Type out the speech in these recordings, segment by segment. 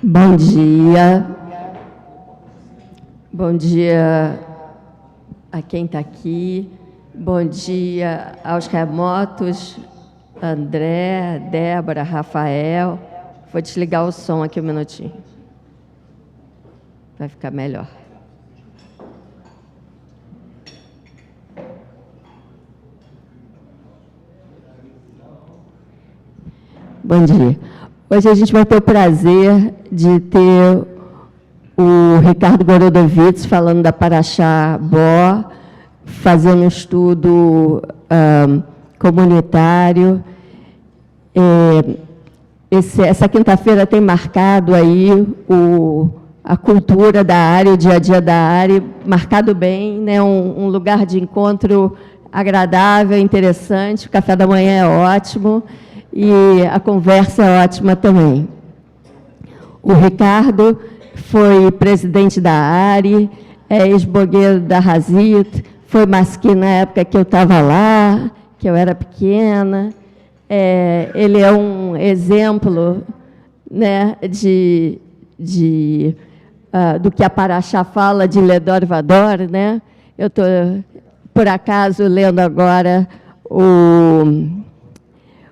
Bom dia. Bom dia a quem está aqui. Bom dia aos remotos, André, Débora, Rafael. Vou desligar o som aqui um minutinho. Vai ficar melhor. Bom dia. Hoje a gente vai ter o prazer de ter o Ricardo Gorodovitz falando da Paraxá Bo, fazendo um estudo comunitário. Essa quinta-feira tem marcado aí a cultura da área, o dia a dia da área, marcado bem, né? Um lugar de encontro agradável, interessante, o café da manhã é ótimo. E a conversa é ótima também. O Ricardo foi presidente da ARI, é ex-blogueiro da Razit, foi masquim na época que eu estava lá, que eu era pequena. Ele é um exemplo, né, do que a Paraxá fala de Ledor Vador, né? Eu estou, por acaso, lendo agora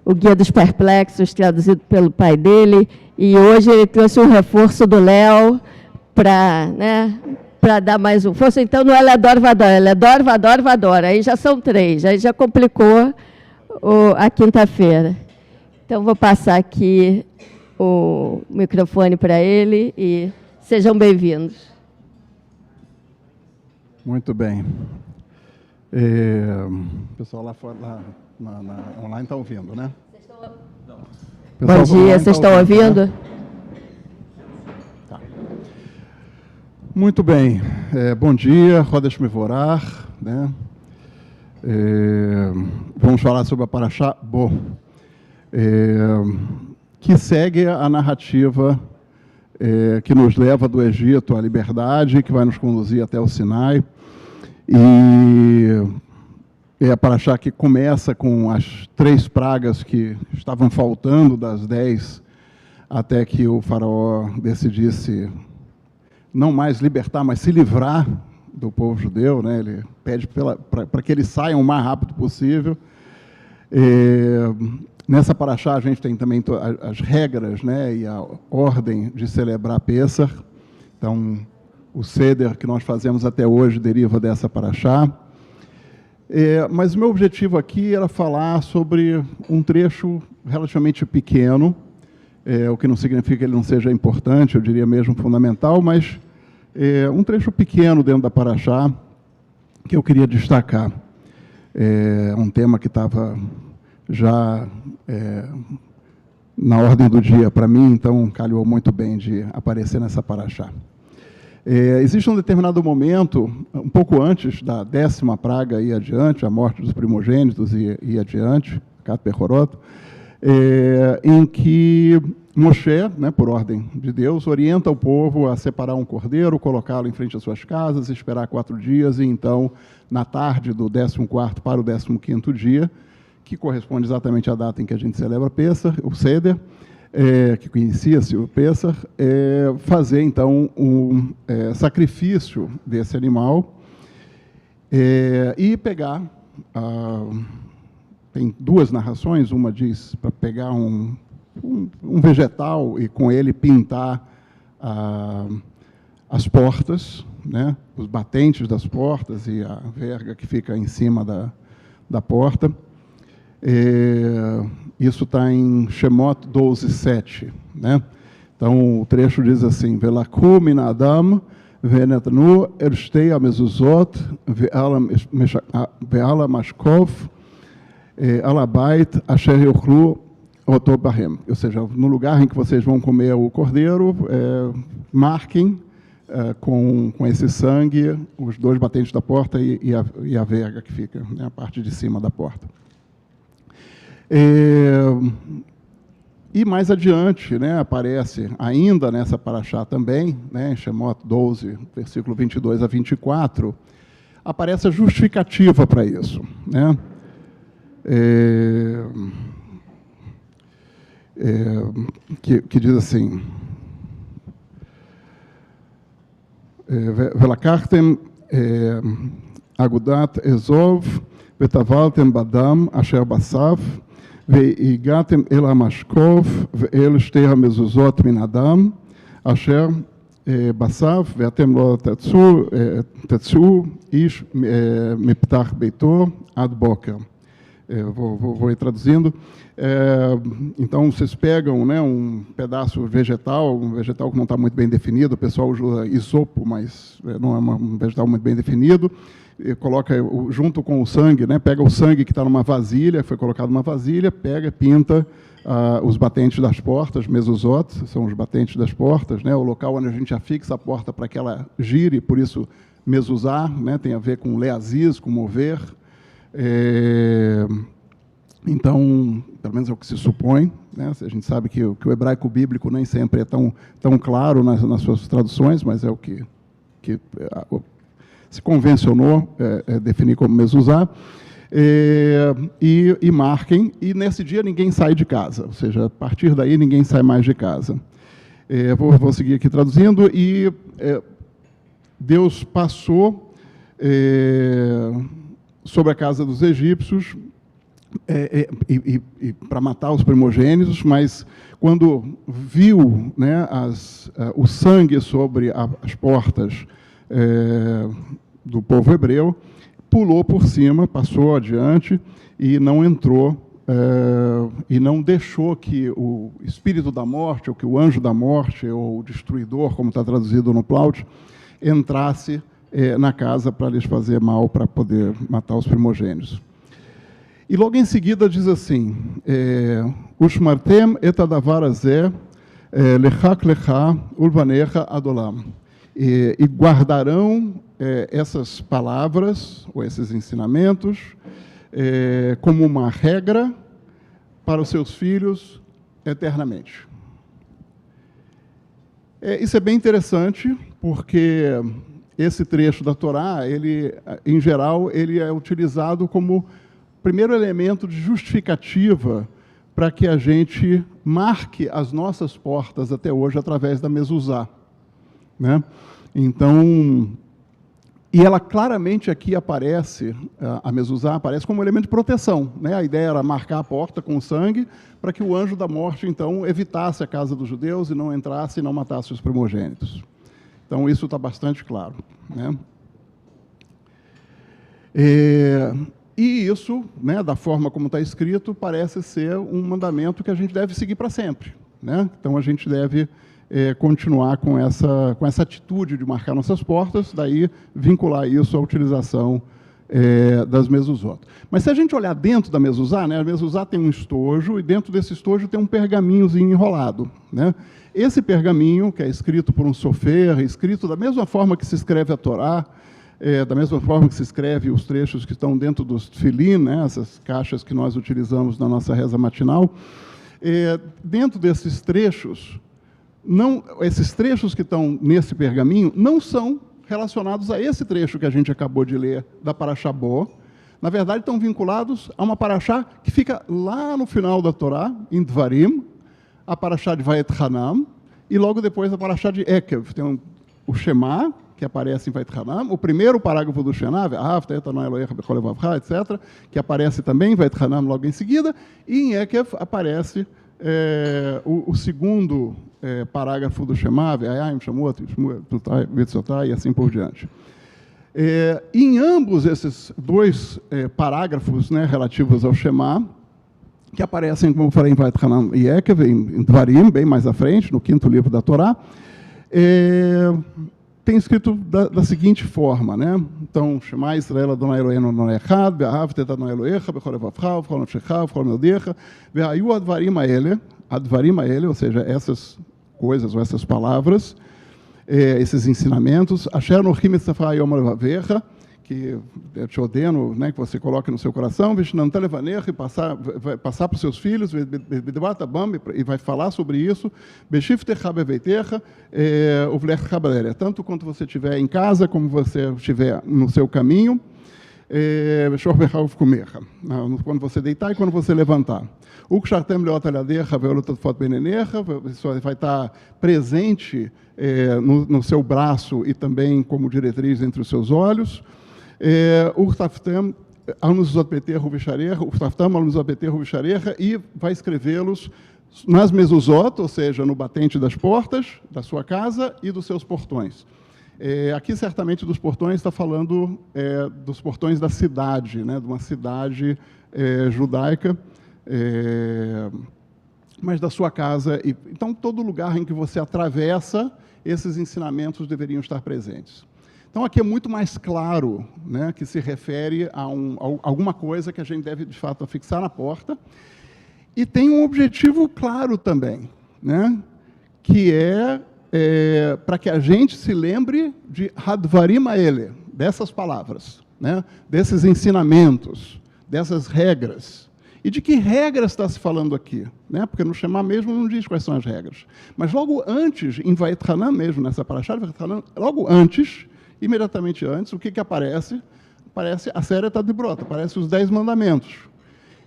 o Guia dos Perplexos, traduzido pelo pai dele, e hoje ele trouxe um reforço do Léo para, né, dar mais um força. Então, não é Ledor Vador, é Ledor Vador Vador. Aí já são 3, aí já complicou a quinta-feira. Então, vou passar aqui o microfone para ele e sejam bem-vindos. Muito bem. O pessoal lá fora, online está ouvindo, né? Bom dia, vocês estão ouvindo? Né? Tá. Muito bem. Bom dia, Rodas Mevorar, né? Vamos falar sobre a Paraxá Bo, que segue a narrativa que nos leva do Egito à liberdade, que vai nos conduzir até o Sinai. E é a Paraxá que começa com as 3 pragas que estavam faltando das 10, até que o faraó decidisse não mais libertar, mas se livrar do povo judeu, né? Ele pede para que eles saiam o mais rápido possível. Nessa Paraxá a gente tem também as regras, né, e a ordem de celebrar Pêssar. Então, o Seder que nós fazemos até hoje deriva dessa Paraxá. Mas o meu objetivo aqui era falar sobre um trecho relativamente pequeno, o que não significa que ele não seja importante, eu diria mesmo fundamental, mas um trecho pequeno dentro da Paraxá que eu queria destacar. Um tema que estava já na ordem do dia para mim, então calhou muito bem de aparecer nessa Paraxá. Existe um determinado momento, um pouco antes da 10ª praga e adiante, a morte dos primogênitos e adiante, Kat Pechorot, em que Moshe, né, por ordem de Deus, orienta o povo a separar um cordeiro, colocá-lo em frente às suas casas, esperar 4 dias, e então, na tarde do 14º para o 15º dia, que corresponde exatamente à data em que a gente celebra Pêssar, o Seder, que conhecia-se o Pêssar, fazer, então, um sacrifício desse animal e pegar... tem 2 narrações, uma diz para pegar um vegetal e com ele pintar as portas, né, os batentes das portas e a verga que fica em cima da porta. Isso está em Shemot 12:7, né? Então, o trecho diz assim: Velaku min Adam venetnu erstei amezuzot ve'ala mashkov alabait asher yochlu otobahem. Ou seja, no lugar em que vocês vão comer o cordeiro, marquem com esse sangue os 2 batentes da porta e a verga que fica, né, a parte de cima da porta. E mais adiante, né, aparece, ainda nessa Paraxá também, né, em Shemot 12, versículo 22 a 24, aparece a justificativa para isso, né? que diz assim: ולקחתם אגודת אזוב וטבלתם בדם אשר בסף והגעתם אל המשקוף ואל שתי המזוזות מן הדם אשר בסף ואתם לא תצאו איש מפתח ביתו עד בוקר. Vou ir traduzindo. Então, vocês pegam, né, um pedaço vegetal, um vegetal que não está muito bem definido, o pessoal usa isopo, mas não é um vegetal muito bem definido, e coloca junto com o sangue, né, pega o sangue que está numa vasilha, foi colocado numa vasilha, pega, pinta os batentes das portas, mezuzot, são os batentes das portas, né, o local onde a gente afixa a porta para que ela gire, por isso mezuzá, né, tem a ver com leaziz, com mover. Então, pelo menos é o que se supõe, né? A gente sabe que o hebraico bíblico nem sempre é tão claro nas suas traduções, mas é o que se convencionou definir como mezuzá. E marquem, e nesse dia ninguém sai de casa, ou seja, a partir daí ninguém sai mais de casa. Vou seguir aqui traduzindo, e Deus passou sobre a casa dos egípcios para matar os primogênitos, mas quando viu, né, o sangue sobre as portas do povo hebreu, pulou por cima, passou adiante e não entrou, e não deixou que o espírito da morte, ou que o anjo da morte, ou o destruidor, como está traduzido no Plaut, entrasse na casa para lhes fazer mal, para poder matar os primogênitos. E logo em seguida diz assim: Ushmartem et hadavar hazeh lechak lecha ulvanecha adolam. E guardarão essas palavras, ou esses ensinamentos, como uma regra para os seus filhos eternamente. Isso é bem interessante, porque esse trecho da Torá, ele, em geral, ele é utilizado como primeiro elemento de justificativa para que a gente marque as nossas portas até hoje através da mezuzá, né? Então, e ela claramente aqui aparece, a mezuzá aparece como elemento de proteção, né? A ideia era marcar a porta com sangue para que o anjo da morte, então, evitasse a casa dos judeus e não entrasse e não matasse os primogênitos. Então, isso está bastante claro, né? E isso, né, da forma como está escrito, parece ser um mandamento que a gente deve seguir para sempre, né? Então, a gente deve continuar com essa atitude de marcar nossas portas, daí vincular isso à utilização das mezuzot. Mas se a gente olhar dentro da mezuzá, né, a mezuzá tem um estojo, e dentro desse estojo tem um pergaminhozinho enrolado, né? Esse pergaminho, que é escrito por um sofer, escrito da mesma forma que se escreve a Torá, da mesma forma que se escreve os trechos que estão dentro dos tefilin, né, essas caixas que nós utilizamos na nossa reza matinal, dentro desses trechos, esses trechos que estão nesse pergaminho não são relacionados a esse trecho que a gente acabou de ler da Parashá Bo. Na verdade, estão vinculados a uma Parashá que fica lá no final da Torá, em Dvarim, a Parashá de Vaetchanam, e logo depois a Parashá de Ekev. Tem o Shema, que aparece em Vaetchanam, o primeiro parágrafo do Shema, etc., que aparece também em Vaetchanam logo em seguida, e em Ekev aparece o segundo parágrafo do Shema, e assim por diante. Em ambos esses dois parágrafos, né, relativos ao Shema, que aparecem, como eu falei, em Vaetchanam e Ekev, em Dvarim, bem mais à frente, no quinto livro da Torá, tem escrito da seguinte forma, né? Então, Shema Israel Adonai Eloheinu Adonai Echad, ve'ahavta et Adonai Elohecha bechol levavcha, bechol nafshecha, bechol meodecha, ve'hayu advarim haele, ou seja, essas coisas ou essas palavras, esses ensinamentos, asher nochim etzafa yom levavecha, que eu te ordeno, né, que você coloque no seu coração, vishnanta levanecha, e vai passar para os seus filhos, e vai falar sobre isso, beshiftecha beveitecha, uvlecha beleria, tanto quanto você estiver em casa, como você estiver no seu caminho, quando você deitar e quando você levantar. Isso vai estar presente no seu braço e também como diretriz entre os seus olhos. E vai escrevê-los nas mezuzot, ou seja, no batente das portas da sua casa e dos seus portões. Aqui, certamente, dos portões, está falando dos portões da cidade, né, de uma cidade judaica, mas da sua casa. Então, todo lugar em que você atravessa, esses ensinamentos deveriam estar presentes. Então, aqui é muito mais claro, né, que se refere a alguma coisa que a gente deve, de fato, afixar na porta. E tem um objetivo claro também, né, que para que a gente se lembre de Hadvarim Haele, dessas palavras, né, desses ensinamentos, dessas regras. E de que regras está se falando aqui? Né? Porque no Shema mesmo não diz quais são as regras. Mas logo antes, em Vaetchanan mesmo, nessa parashá de Vaetchanan, logo antes, imediatamente antes, o que aparece? Aparece a série Tadbrot, aparece os 10 mandamentos.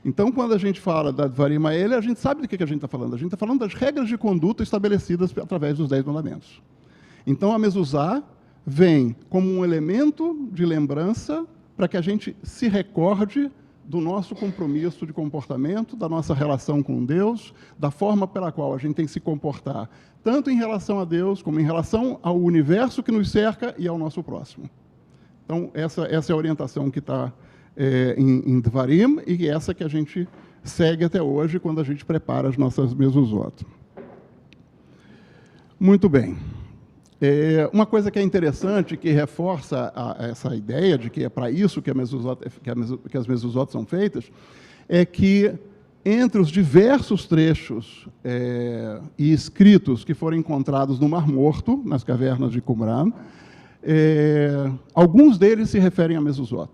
Então, quando a gente fala da Dvarim Haele, a gente sabe do que a gente está falando. A gente está falando das regras de conduta estabelecidas através dos 10 mandamentos. Então, a mezuzá vem como um elemento de lembrança para que a gente se recorde do nosso compromisso de comportamento, da nossa relação com Deus, da forma pela qual a gente tem que se comportar, tanto em relação a Deus, como em relação ao universo que nos cerca e ao nosso próximo. Então, essa é a orientação que está em Dvarim, e essa que a gente segue até hoje, quando a gente prepara as nossas mezuzot. Muito bem. Uma coisa que é interessante, que reforça essa ideia de que é para isso que as mezuzot são feitas, é que entre os diversos trechos e escritos que foram encontrados no Mar Morto, nas cavernas de Qumran, alguns deles se referem a mezuzot.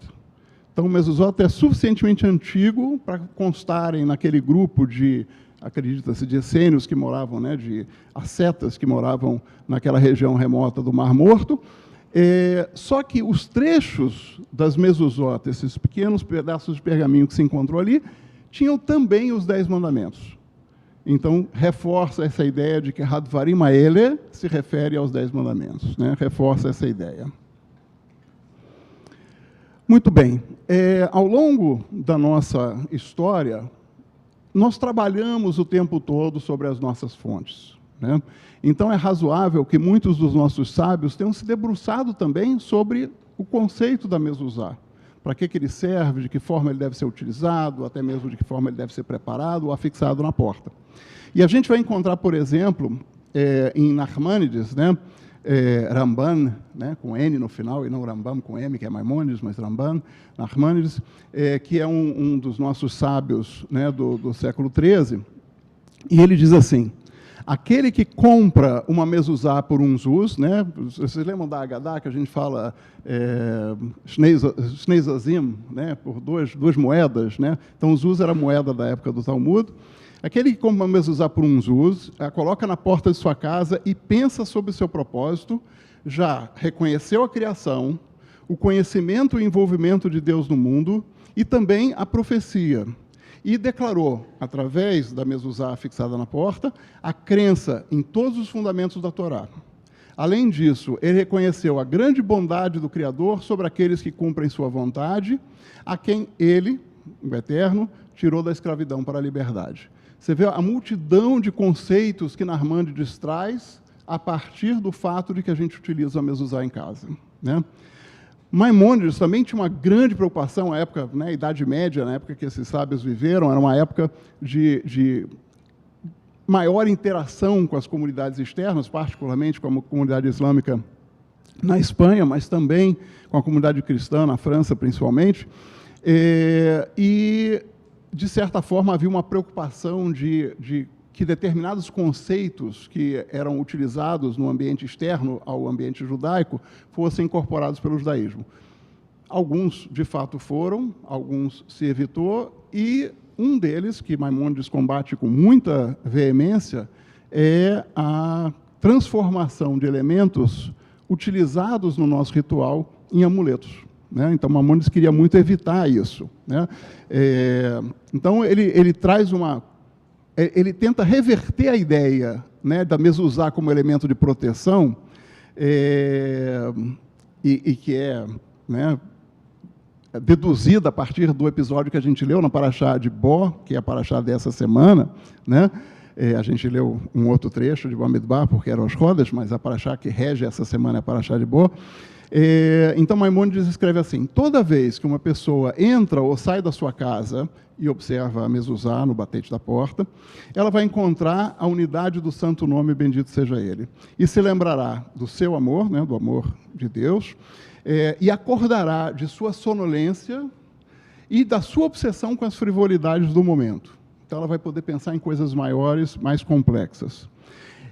Então, o mezuzot é suficientemente antigo para constarem naquele grupo de, acredita-se, de essênios que moravam, né, de ascetas que moravam naquela região remota do Mar Morto. Só que os trechos das mezuzot, esses pequenos pedaços de pergaminho que se encontrou ali, tinham também os 10 mandamentos. Então, reforça essa ideia de que Hadvarim Haele se refere aos 10 mandamentos, né? Reforça essa ideia. Muito bem. Ao longo da nossa história, nós trabalhamos o tempo todo sobre as nossas fontes, né? Então, é razoável que muitos dos nossos sábios tenham se debruçado também sobre o conceito da mezuzá. Para que ele serve, de que forma ele deve ser utilizado, até mesmo de que forma ele deve ser preparado ou afixado na porta. E a gente vai encontrar, por exemplo, em Nachmanides, né, Ramban, né, com N no final, e não Rambam com M, que é Maimônides, mas Ramban, Nachmanides, que é um dos nossos sábios, né, do século XIII, e ele diz assim: aquele que compra uma mezuzá por um zuz, né, vocês lembram da Agadá, que a gente fala Shnei Zazim, né, por duas moedas, né? Então, o zuz era a moeda da época do Talmud. Aquele que compra uma mezuzá por um zuz, a coloca na porta de sua casa e pensa sobre o seu propósito, já reconheceu a criação, o conhecimento e envolvimento de Deus no mundo e também a profecia. E declarou, através da mezuzá fixada na porta, a crença em todos os fundamentos da Torá. Além disso, ele reconheceu a grande bondade do Criador sobre aqueles que cumprem sua vontade, a quem ele, o Eterno, tirou da escravidão para a liberdade. Você vê a multidão de conceitos que Nachmanides traz a partir do fato de que a gente utiliza a mezuzá em casa, né? Maimônides também tinha uma grande preocupação, na época, né, Idade Média, na época que esses sábios viveram, era uma época de maior interação com as comunidades externas, particularmente com a comunidade islâmica na Espanha, mas também com a comunidade cristã na França, principalmente. E, de certa forma, havia uma preocupação de que determinados conceitos que eram utilizados no ambiente externo ao ambiente judaico fossem incorporados pelo judaísmo. Alguns, de fato, foram, alguns se evitou, e um deles, que Maimônides combate com muita veemência, é a transformação de elementos utilizados no nosso ritual em amuletos, né? Então, Maimônides queria muito evitar isso, né? Então, ele traz ele tenta reverter a ideia, né, da mezuzá como elemento de proteção, e que é, né, deduzida a partir do episódio que a gente leu na Paraxá de Bo, que é a Paraxá dessa semana, né? A gente leu um outro trecho de Bamidbar, porque eram as rodas, mas a Paraxá que rege essa semana é a Paraxá de Bo. Então, Maimônides escreve assim: toda vez que uma pessoa entra ou sai da sua casa e observa a mezuzá no batente da porta, ela vai encontrar a unidade do santo nome, bendito seja ele, e se lembrará do seu amor, né, do amor de Deus, e acordará de sua sonolência e da sua obsessão com as frivolidades do momento. Então, ela vai poder pensar em coisas maiores, mais complexas.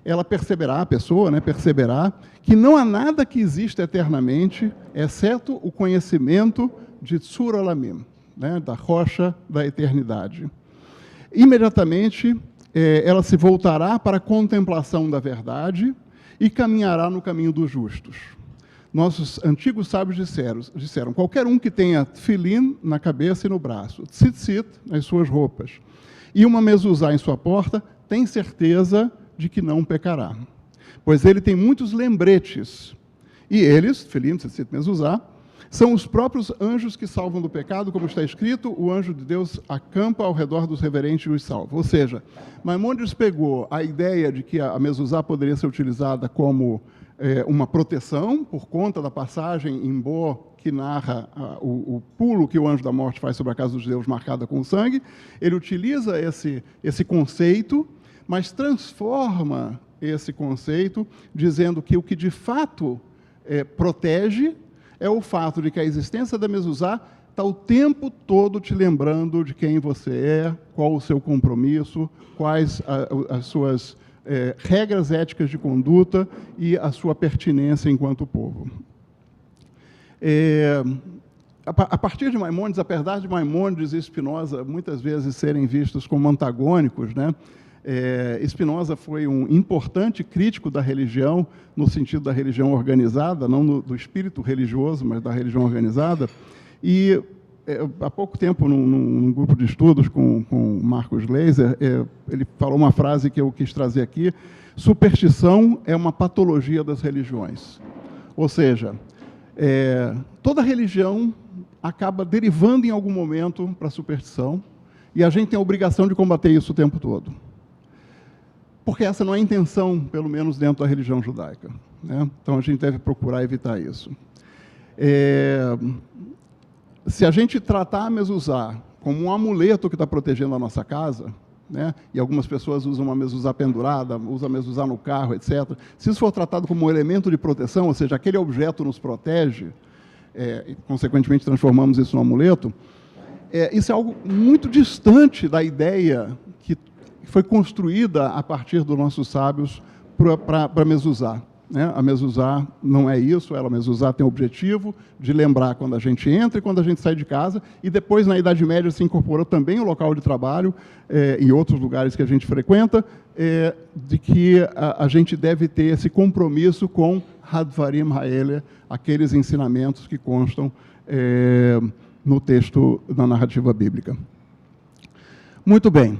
Ela perceberá, a pessoa, né, perceberá que não há nada que exista eternamente, exceto o conhecimento de Tzur Olamim, né, da rocha da eternidade. Imediatamente, ela se voltará para a contemplação da verdade e caminhará no caminho dos justos. Nossos antigos sábios disseram: qualquer um que tenha tefilin na cabeça e no braço, tzitzit nas suas roupas, e uma mezuzá em sua porta, tem certeza de que não pecará. Pois ele tem muitos lembretes, e eles, tefilin, tzitzit, mezuzá, são os próprios anjos que salvam do pecado, como está escrito: o anjo de Deus acampa ao redor dos reverentes e os salva. Ou seja, Maimônides pegou a ideia de que a mezuzá poderia ser utilizada como uma proteção, por conta da passagem em Bo, que narra o pulo que o anjo da morte faz sobre a casa dos judeus, marcada com sangue. Ele utiliza esse conceito, mas transforma esse conceito, dizendo que o que de fato protege é o fato de que a existência da mezuzá está o tempo todo te lembrando de quem você é, qual o seu compromisso, quais as suas regras éticas de conduta e a sua pertinência enquanto povo. A partir de Maimônides, apesar de Maimônides e Spinoza muitas vezes serem vistos como antagônicos, né, Spinoza foi um importante crítico da religião, no sentido da religião organizada, não do espírito religioso, mas da religião organizada. E, há pouco tempo, num grupo de estudos com Marcos Gleiser, ele falou uma frase que eu quis trazer aqui: superstição é uma patologia das religiões. Ou seja, toda religião acaba derivando em algum momento para a superstição, e a gente tem a obrigação de combater isso o tempo todo. Porque essa não é a intenção, pelo menos dentro da religião judaica, né? Então, a gente deve procurar evitar isso. Se a gente tratar a mezuzá como um amuleto que está protegendo a nossa casa, né, e algumas pessoas usam uma mezuzá pendurada, usam a mezuzá no carro, etc., se isso for tratado como um elemento de proteção, ou seja, aquele objeto nos protege, e, consequentemente, transformamos isso num amuleto, isso é algo muito distante da ideia que foi construída a partir dos nossos sábios para a mezuzá, né? A mezuzá não é isso, a mezuzá tem o objetivo de lembrar quando a gente entra e quando a gente sai de casa, e depois, na Idade Média, se incorporou também o local de trabalho, e outros lugares que a gente frequenta, de que a gente deve ter esse compromisso com Hadvarim Haele, aqueles ensinamentos que constam no texto da narrativa bíblica. Muito bem.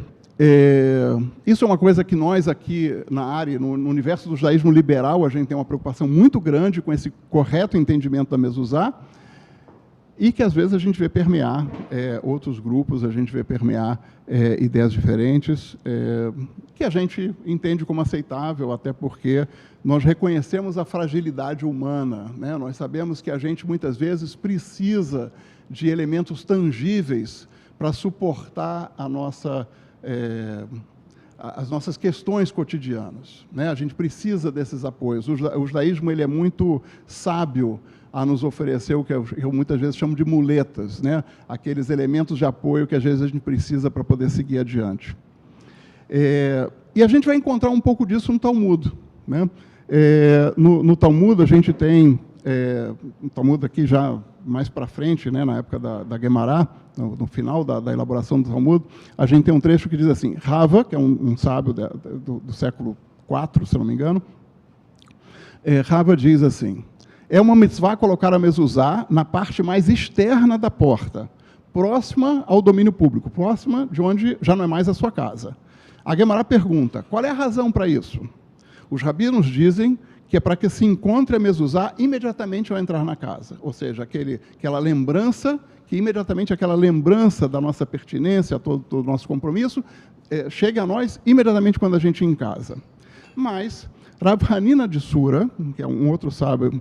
Isso é uma coisa que nós aqui na área, no universo do judaísmo liberal, a gente tem uma preocupação muito grande com esse correto entendimento da mezuzá, e que às vezes a gente vê permear outros grupos, a gente vê permear ideias diferentes, que a gente entende como aceitável, até porque nós reconhecemos a fragilidade humana, né? Nós sabemos que a gente muitas vezes precisa de elementos tangíveis para suportar as nossas questões cotidianas, né? A gente precisa desses apoios. O judaísmo ele é muito sábio a nos oferecer o que eu muitas vezes chamo de muletas, né? Aqueles elementos de apoio que às vezes a gente precisa para poder seguir adiante. E a gente vai encontrar um pouco disso no Talmud, né? No Talmud a gente tem, um Talmud aqui já mais para frente, né, na época da Guemará, no final da elaboração do Talmud, a gente tem um trecho que diz assim: Rava, que é um sábio do século IV, se não me engano, Rava diz assim: É uma mitzvah colocar a mezuzá na parte mais externa da porta, próxima ao domínio público, próxima de onde já não é mais a sua casa. A Guemará pergunta, qual é a razão para isso? Os rabinos dizem que é para que se encontre a mezuzá imediatamente ao entrar na casa, ou seja, aquela lembrança, que imediatamente aquela lembrança da nossa pertinência, todo o nosso compromisso, chegue a nós imediatamente quando a gente ir em casa. Mas Rav Hanina de Sura, que é um outro sábio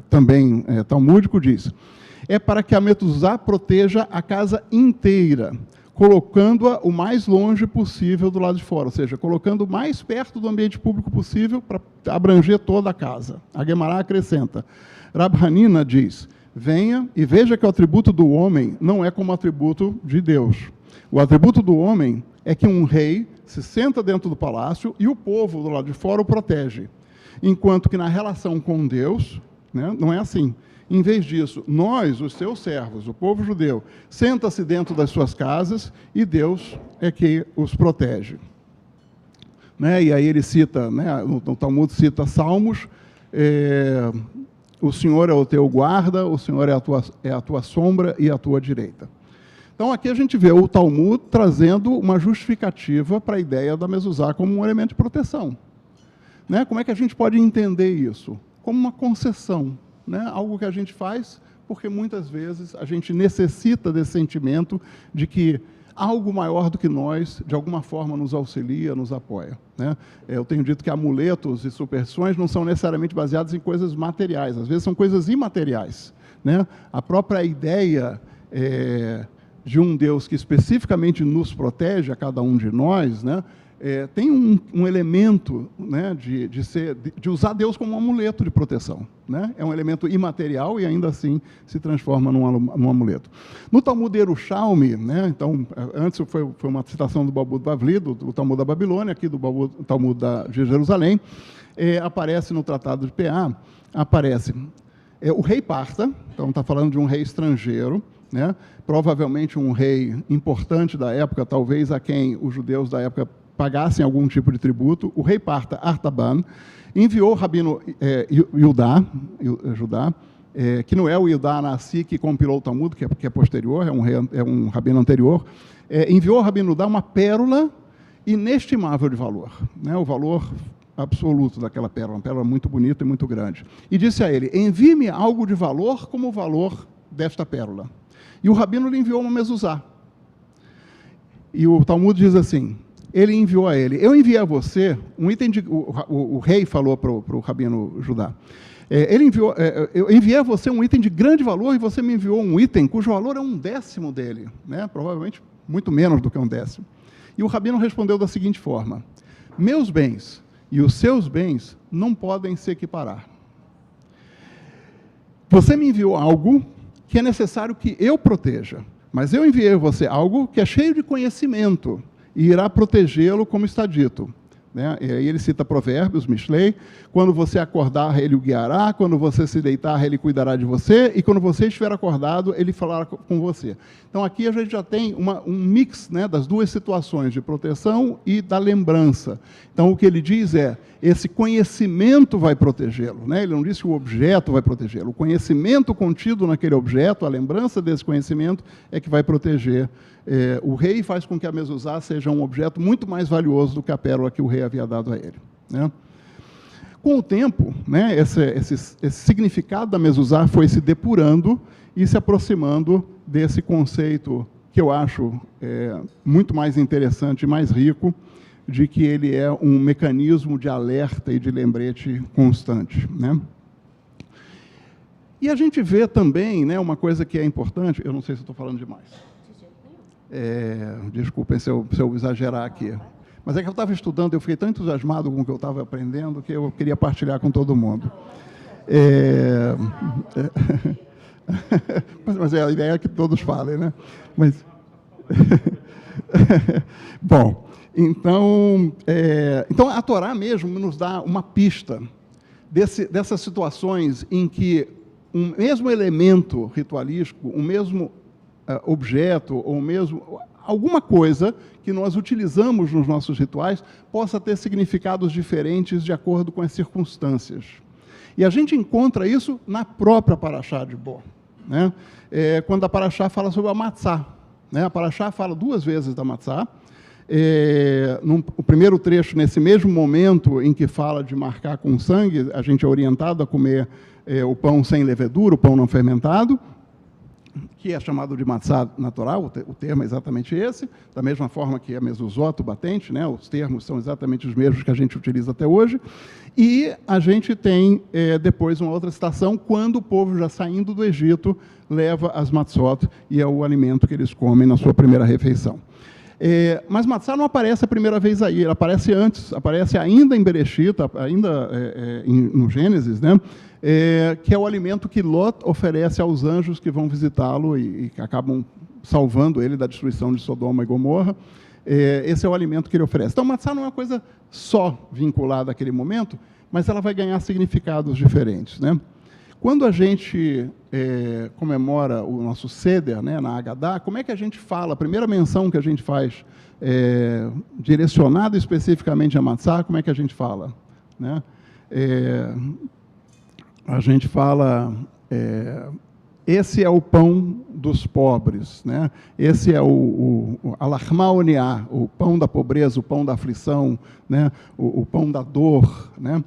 também talmúdico, diz, é para que a mezuzá proteja a casa inteira, colocando-a o mais longe possível do lado de fora, ou seja, colocando o mais perto do ambiente público possível para abranger toda a casa. A Guemará acrescenta, Rav Hanina diz, venha e veja que o atributo do homem não é como o atributo de Deus. O atributo do homem é que um rei se senta dentro do palácio e o povo do lado de fora o protege. Enquanto que na relação com Deus, né, não é assim. Em vez disso, nós, os seus servos, o povo judeu, senta-se dentro das suas casas e Deus é que os protege. Né? E aí ele cita, né, no Talmud cita Salmos, o Senhor é o teu guarda, o Senhor é a tua sombra e a tua direita. Então, aqui a gente vê o Talmud trazendo uma justificativa para a ideia da mezuzá como um elemento de proteção. Né? Como é que a gente pode entender isso? Como uma concessão, né? Algo que a gente faz porque muitas vezes a gente necessita desse sentimento de que algo maior do que nós, de alguma forma, nos auxilia, nos apoia. Né? Eu tenho dito que amuletos e superstições não são necessariamente baseados em coisas materiais, às vezes são coisas imateriais. Né? A própria ideia de um Deus que especificamente nos protege, a cada um de nós, né, tem um elemento, né, de usar Deus como um amuleto de proteção. Né? É um elemento imaterial e ainda assim se transforma num amuleto. No Talmud Yerushalmi, né, então, antes foi uma citação do Talmud Bavli, do Talmud da Babilônia, aqui do Talmud de Jerusalém, aparece no Tratado de Peá, aparece o rei Parta, então está falando de um rei estrangeiro, né? Provavelmente um rei importante da época, talvez a quem os judeus da época pagassem algum tipo de tributo. O rei Parta, Artaban, enviou o rabino Judá, que não é o Yudá Nassi que compilou o Talmud, que é posterior, é um rabino anterior, enviou ao rabino Judá uma pérola inestimável de valor, né? O valor absoluto daquela pérola, uma pérola muito bonita e muito grande. E disse a ele, envie-me algo de valor como o valor desta pérola. E o rabino lhe enviou uma mezuzá. E o Talmud diz assim, ele enviou a ele, eu enviei a você um item de... O rei falou para o rabino Judá, eu enviei a você um item de grande valor e você me enviou um item cujo valor é 1/10 dele, né? Provavelmente muito menos do que 1/10. E o rabino respondeu da seguinte forma, meus bens e os seus bens não podem se equiparar. Você me enviou algo que é necessário que eu proteja, mas eu enviei a você algo que é cheio de conhecimento e irá protegê-lo, como está dito. Né? E aí ele cita Provérbios, Mishlei, quando você acordar, ele o guiará, quando você se deitar, ele cuidará de você, e quando você estiver acordado, ele falará com você. Então, aqui a gente já tem um mix, né, das duas situações, de proteção e da lembrança. Então, o que ele diz é, esse conhecimento vai protegê-lo. Né? Ele não diz que o objeto vai protegê-lo. O conhecimento contido naquele objeto, a lembrança desse conhecimento, é que vai proteger o rei, faz com que a mezuzá seja um objeto muito mais valioso do que a pérola que o rei havia dado a ele. Né? Com o tempo, né, esse significado da mezuzá foi se depurando e se aproximando desse conceito que eu acho muito mais interessante e mais rico, de que ele é um mecanismo de alerta e de lembrete constante. Né? E a gente vê também, né, uma coisa que é importante, eu não sei se estou falando demais. Desculpem se eu exagerar aqui. Mas é que eu estava estudando, eu fiquei tão entusiasmado com o que eu estava aprendendo, que eu queria partilhar com todo mundo. Mas a ideia é que todos falem, né? Mas... Bom, então a Torá mesmo nos dá uma pista dessas situações em que um mesmo elemento ritualístico, um mesmo objeto, ou mesmo alguma coisa que nós utilizamos nos nossos rituais, possa ter significados diferentes de acordo com as circunstâncias. E a gente encontra isso na própria Parashá de Bo, né? Quando a Parashá fala sobre a matzá, né? A Parashá fala 2 vezes da matzá. O primeiro trecho, nesse mesmo momento em que fala de marcar com sangue, a gente é orientado a comer o pão sem levedura, o pão não fermentado, que é chamado de matzá natural, o termo é exatamente esse, da mesma forma que a mezuzot, o batente, né? Os termos são exatamente os mesmos que a gente utiliza até hoje. E a gente tem depois uma outra citação, quando o povo, já saindo do Egito, leva as matzot, e é o alimento que eles comem na sua primeira refeição. Mas matzá não aparece a primeira vez aí, ele aparece antes, aparece ainda em Bereshit, ainda no Gênesis, né? Que é o alimento que Lot oferece aos anjos que vão visitá-lo e que acabam salvando ele da destruição de Sodoma e Gomorra. Esse é o alimento que ele oferece. Então, matzá não é uma coisa só vinculada àquele momento, mas ela vai ganhar significados diferentes, né? Quando a gente comemora o nosso Seder, né, na Agadá, como é que a gente fala? A primeira menção que a gente faz, direcionada especificamente a matzá, como é que a gente fala, né? A gente fala, esse é o pão dos pobres, né? Esse é o alachma oniá, o pão da pobreza, o pão da aflição, né? O pão da dor, né?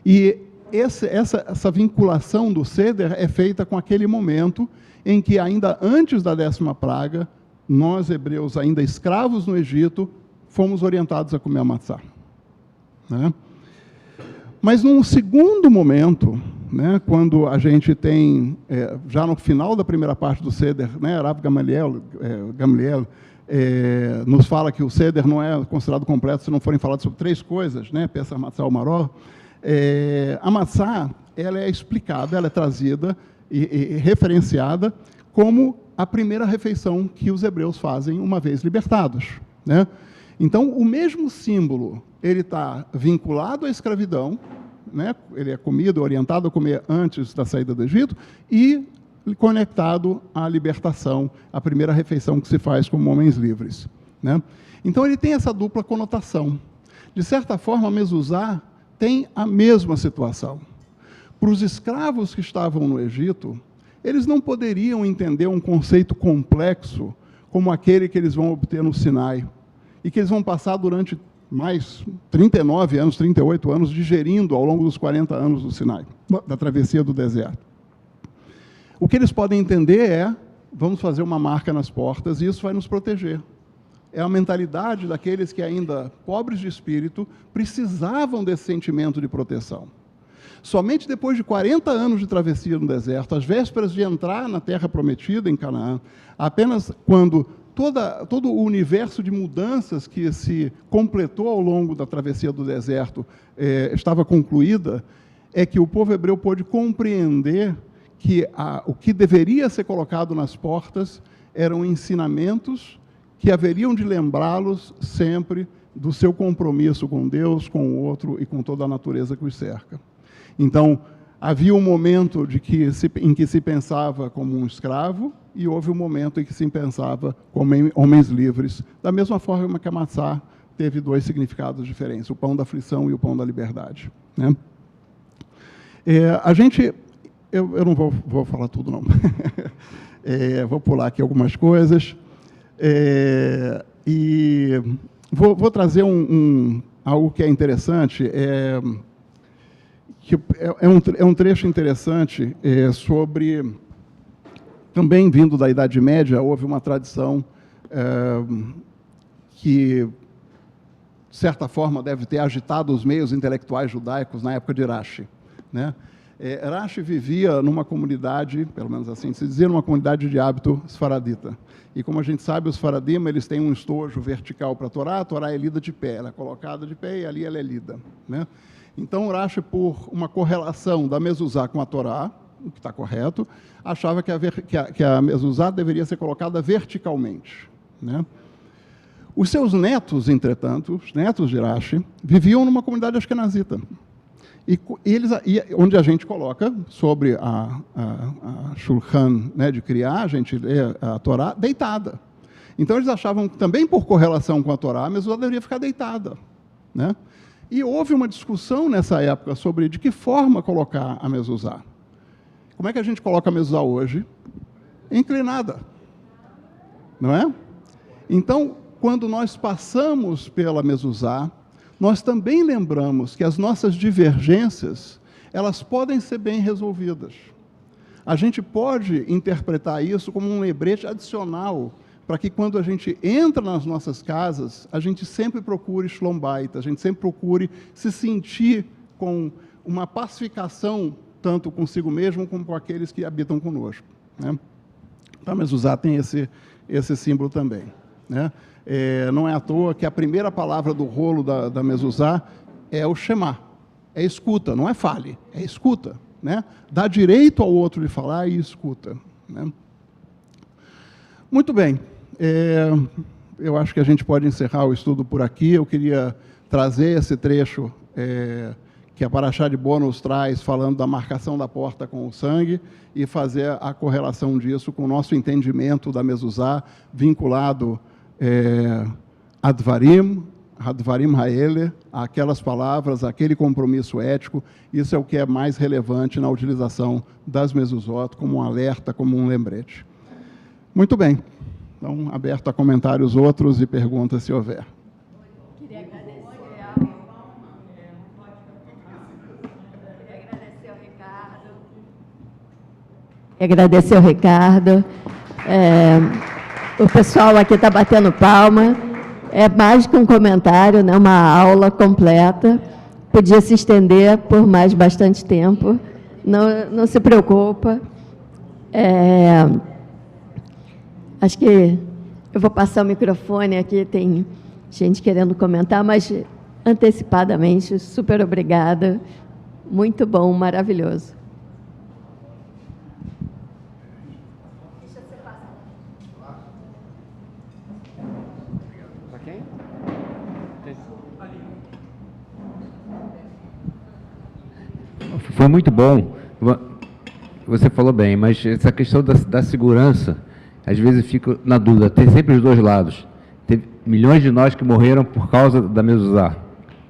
E essa vinculação do Seder é feita com aquele momento em que, ainda antes da 10ª praga, nós, hebreus, ainda escravos no Egito, fomos orientados a comer a matzá, né? Mas, num segundo momento, né, quando a gente tem, já no final da primeira parte do Seder, né, Rav Gamliel nos fala que o Seder não é considerado completo se não forem faladas sobre 3 coisas, né, Pesach, Matzah, o Maror. A matzá, ela é explicada, ela é trazida e referenciada como a primeira refeição que os hebreus fazem uma vez libertados, né? Então, o mesmo símbolo, ele está vinculado à escravidão, né? Ele é comido, orientado a comer antes da saída do Egito, e conectado à libertação, a primeira refeição que se faz como homens livres, né? Então, ele tem essa dupla conotação. De certa forma, a mezuzá tem a mesma situação. Para os escravos que estavam no Egito, eles não poderiam entender um conceito complexo como aquele que eles vão obter no Sinai, e que eles vão passar durante mais 39 anos, 38 anos, digerindo ao longo dos 40 anos do Sinai, da travessia do deserto. O que eles podem entender é, vamos fazer uma marca nas portas, e isso vai nos proteger. É a mentalidade daqueles que, ainda pobres de espírito, precisavam desse sentimento de proteção. Somente depois de 40 anos de travessia no deserto, às vésperas de entrar na terra prometida, em Canaã, apenas quando todo o universo de mudanças que se completou ao longo da travessia do deserto estava concluída, é que o povo hebreu pôde compreender que o que deveria ser colocado nas portas eram ensinamentos que haveriam de lembrá-los sempre do seu compromisso com Deus, com o outro e com toda a natureza que os cerca. Então, havia um momento em que se pensava como um escravo, e houve um momento em que se pensava como homens livres, da mesma forma que a matzá teve 2 significados diferentes, o pão da aflição e o pão da liberdade, né? Eu não vou falar tudo, não. Vou pular aqui algumas coisas, e vou trazer algo que é interessante, que é um trecho interessante sobre, também vindo da Idade Média, houve uma tradição que, de certa forma, deve ter agitado os meios intelectuais judaicos na época de Rashi, né? Rashi vivia numa comunidade, pelo menos assim se dizia, numa comunidade de hábito esfaradita. E, como a gente sabe, os faradim, eles têm um estojo vertical para a Torá é lida de pé, ela é colocada de pé e ali ela é lida, né? Então, Rashi, por uma correlação da mezuzá com a Torá, o que está correto, achava que a mezuzá deveria ser colocada verticalmente, né? Os seus netos, entretanto, os netos de Rashi, viviam numa comunidade ashkenazita, onde a gente coloca sobre a shulchan, né, de criar, a gente lê a Torá deitada. Então, eles achavam que, também por correlação com a Torá, a mezuzá deveria ficar deitada, né? E houve uma discussão nessa época sobre de que forma colocar a mezuzá. Como é que a gente coloca a mezuzá hoje? Inclinada, não é? Então, quando nós passamos pela mezuzá, nós também lembramos que as nossas divergências, elas podem ser bem resolvidas. A gente pode interpretar isso como um lembrete adicional para que, quando a gente entra nas nossas casas, a gente sempre procure shalom bayit, a gente sempre procure se sentir com uma pacificação, tanto consigo mesmo como com aqueles que habitam conosco, né? Então, a mezuzá tem esse símbolo também, né? Não é à toa que a primeira palavra do rolo da mezuzá é o Shema, é escuta, não é fale, é escuta, né? Dá direito ao outro de falar e escuta, né? Muito bem, eu acho que a gente pode encerrar o estudo por aqui. Eu queria trazer esse trecho que a Parashá de Bo nos traz, falando da marcação da porta com o sangue, e fazer a correlação disso com o nosso entendimento da mezuzá, vinculado a Dvarim Haele, aquelas palavras, aquele compromisso ético. Isso é o que é mais relevante na utilização das mezuzot, como um alerta, como um lembrete. Muito bem. Então, aberto a comentários outros e perguntas, se houver. Queria agradecer ao Ricardo. Agradecer ao Ricardo. O pessoal aqui está batendo palma. É mais que um comentário, né? Uma aula completa. Podia se estender por mais bastante tempo. Não se preocupa. Acho que eu vou passar o microfone aqui, tem gente querendo comentar, mas antecipadamente, super obrigada. Muito bom, maravilhoso. Deixa você passar. Para quem? Foi muito bom. Você falou bem, mas essa questão da segurança, às vezes eu fico na dúvida. Tem sempre os dois lados. Teve milhões de nós que morreram por causa da mezuzá.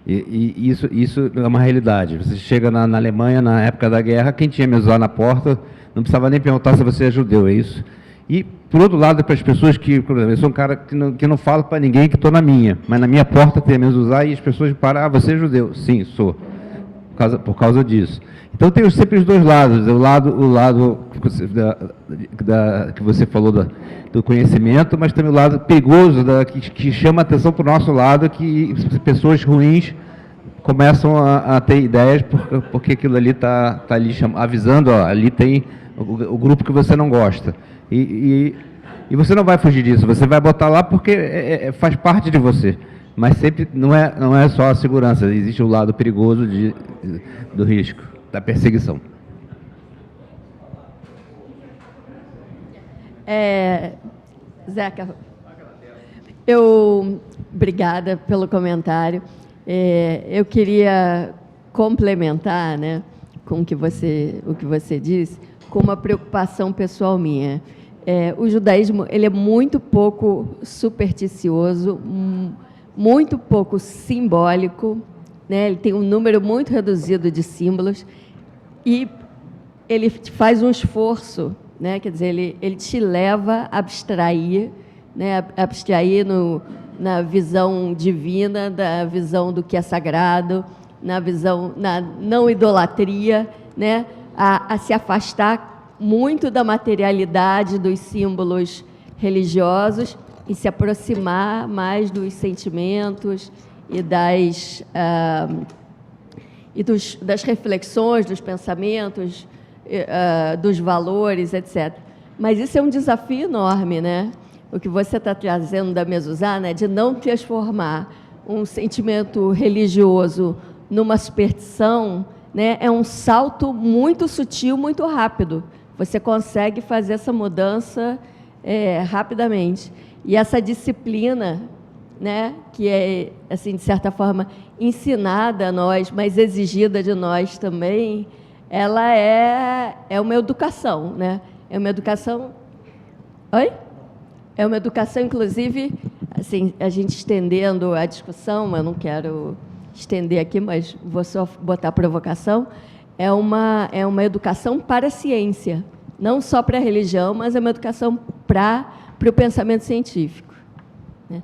E isso é uma realidade. Você chega na Alemanha, na época da guerra, quem tinha mezuzá na porta, não precisava nem perguntar se você é judeu, é isso. E, por outro lado, para as pessoas que, por exemplo, eu sou um cara que não falo para ninguém que estou na minha, mas na minha porta tem a mezuzá e as pessoas param, você é judeu? Sim, sou. Por causa disso. Então, tem sempre os dois lados. O lado que você falou do conhecimento, mas também o lado perigoso, que chama a atenção para o nosso lado, que pessoas ruins começam a ter ideias, porque aquilo ali está ali avisando, ó, ali tem o grupo que você não gosta. E você não vai fugir disso, você vai botar lá porque faz parte de você. Mas sempre não é só a segurança, existe o lado perigoso do risco, da perseguição. Zeca, obrigada pelo comentário. Eu queria complementar, né, com o que você disse, com uma preocupação pessoal minha. O judaísmo ele é muito pouco supersticioso, muito pouco simbólico, né? Ele tem um número muito reduzido de símbolos e ele faz um esforço, né? Quer dizer, ele te leva a abstrair, né? Abstrair na visão divina, da visão do que é sagrado, na não idolatria, né? A se afastar muito da materialidade dos símbolos religiosos e se aproximar mais dos sentimentos e das reflexões, dos pensamentos, dos valores, etc. Mas isso é um desafio enorme, né? O que você está trazendo da mezuzá, né? De não transformar um sentimento religioso numa superstição, né? É um salto muito sutil, muito rápido. Você consegue fazer essa mudança rapidamente. E essa disciplina, né, que é, assim, de certa forma, ensinada a nós, mas exigida de nós também, ela é uma educação, né? É uma educação... Oi? É uma educação, inclusive, assim, a gente estendendo a discussão, eu não quero estender aqui, mas vou só botar a provocação, é uma educação para a ciência, não só para a religião, mas é uma educação para o pensamento científico. Né?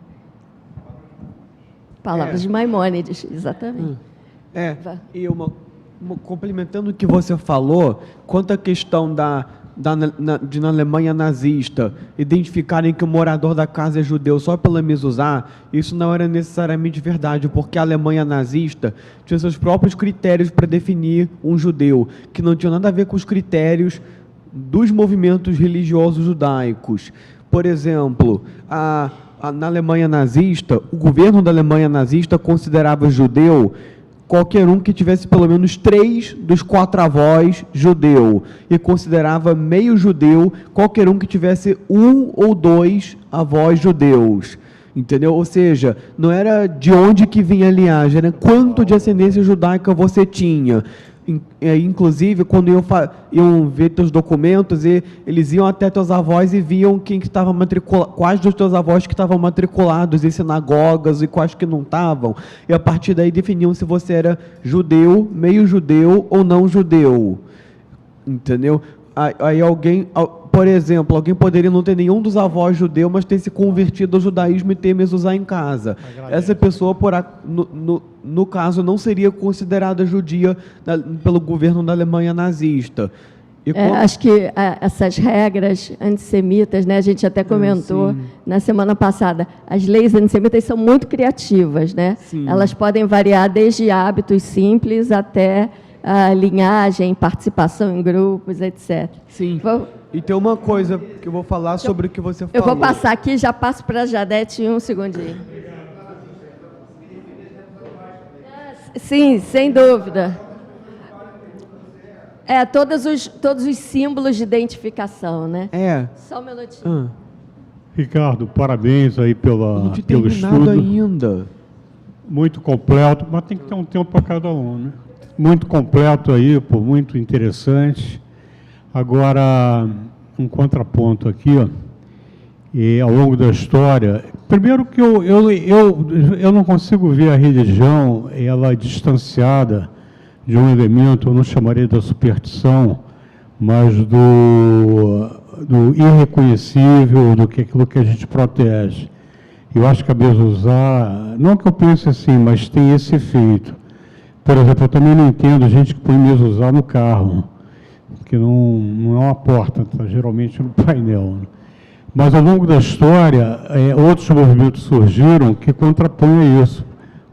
Palavras de Maimônides, exatamente. E complementando o que você falou, quanto à questão de na Alemanha nazista identificarem que o morador da casa é judeu só pela mezuzá, isso não era necessariamente verdade, porque a Alemanha nazista tinha seus próprios critérios para definir um judeu, que não tinha nada a ver com os critérios dos movimentos religiosos judaicos. Por exemplo, na Alemanha nazista, o governo da Alemanha nazista considerava judeu qualquer um que tivesse pelo menos 3 dos 4 avós judeu, e considerava meio judeu qualquer um que tivesse 1 ou 2 avós judeus, entendeu? Ou seja, não era de onde que vinha a linhagem, era quanto de ascendência judaica você tinha. Inclusive, quando iam ver teus documentos, eles iam até teus avós e viam quem que estava matriculado, quais dos teus avós que estavam matriculados em sinagogas e quais que não estavam. E a partir daí definiam se você era judeu, meio judeu ou não judeu. Entendeu? Aí alguém, por exemplo, alguém poderia não ter nenhum dos avós judeu, mas ter se convertido ao judaísmo e ter mezuzá em casa. Essa pessoa, no caso, não seria considerada judia pelo governo da Alemanha nazista. Acho que essas regras antissemitas, né, a gente até comentou na semana passada, as leis antissemitas são muito criativas, né? Elas podem variar desde hábitos simples até a linhagem, participação em grupos, etc. Sim. E tem uma coisa que eu vou falar sobre o que você falou. Eu vou passar aqui, já passo para a Jadete em um segundinho. Sim, sem dúvida. Todos os símbolos de identificação, né? Só um minutinho. Ricardo, parabéns aí pelo estudo. Ainda. Muito completo, mas tem que ter um tempo para cada um, né? Muito completo aí, muito interessante. Agora, um contraponto aqui, ó, e ao longo da história. Primeiro que eu não consigo ver a religião, ela distanciada de um elemento, eu não chamaria da superstição, mas do irreconhecível, do que aquilo que a gente protege. Eu acho que a mezuzá, não que eu pense assim, mas tem esse efeito. Por exemplo, eu também não entendo gente que põe mezuzá no carro, que não é uma porta, tá geralmente no painel. Mas, ao longo da história, outros movimentos surgiram que contrapõem isso.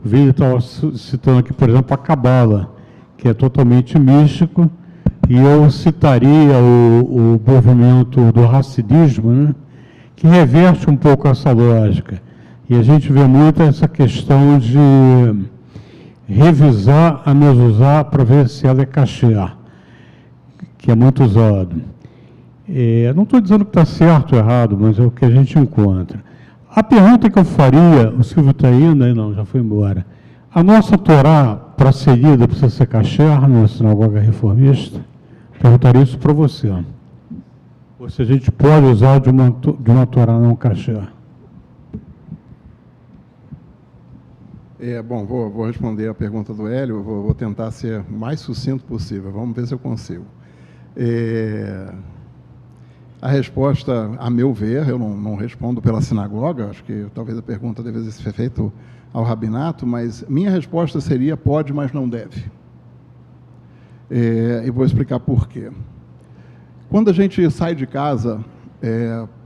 O Vini estava citando aqui, por exemplo, a Cabala, que é totalmente místico, e eu citaria o movimento do hasidismo, né, que reverte um pouco essa lógica. E a gente vê muito essa questão de revisar a mezuzá para ver se ela é kasher, que é muito usado. Não estou dizendo que está certo ou errado, mas é o que a gente encontra. A pergunta que eu faria, o Silvio está ainda? Não, já foi embora. A nossa Torá, para seguida, precisa ser kasher na sinagoga reformista? Perguntaria isso para você. Ou se a gente pode usar de uma Torá não kasher? Bom, vou responder a pergunta do Hélio, vou tentar ser o mais sucinto possível, vamos ver se eu consigo. A resposta, a meu ver, eu não respondo pela sinagoga, acho que talvez a pergunta devesse ser feita ao rabinato, mas minha resposta seria pode, mas não deve. E vou explicar por quê. Quando a gente sai de casa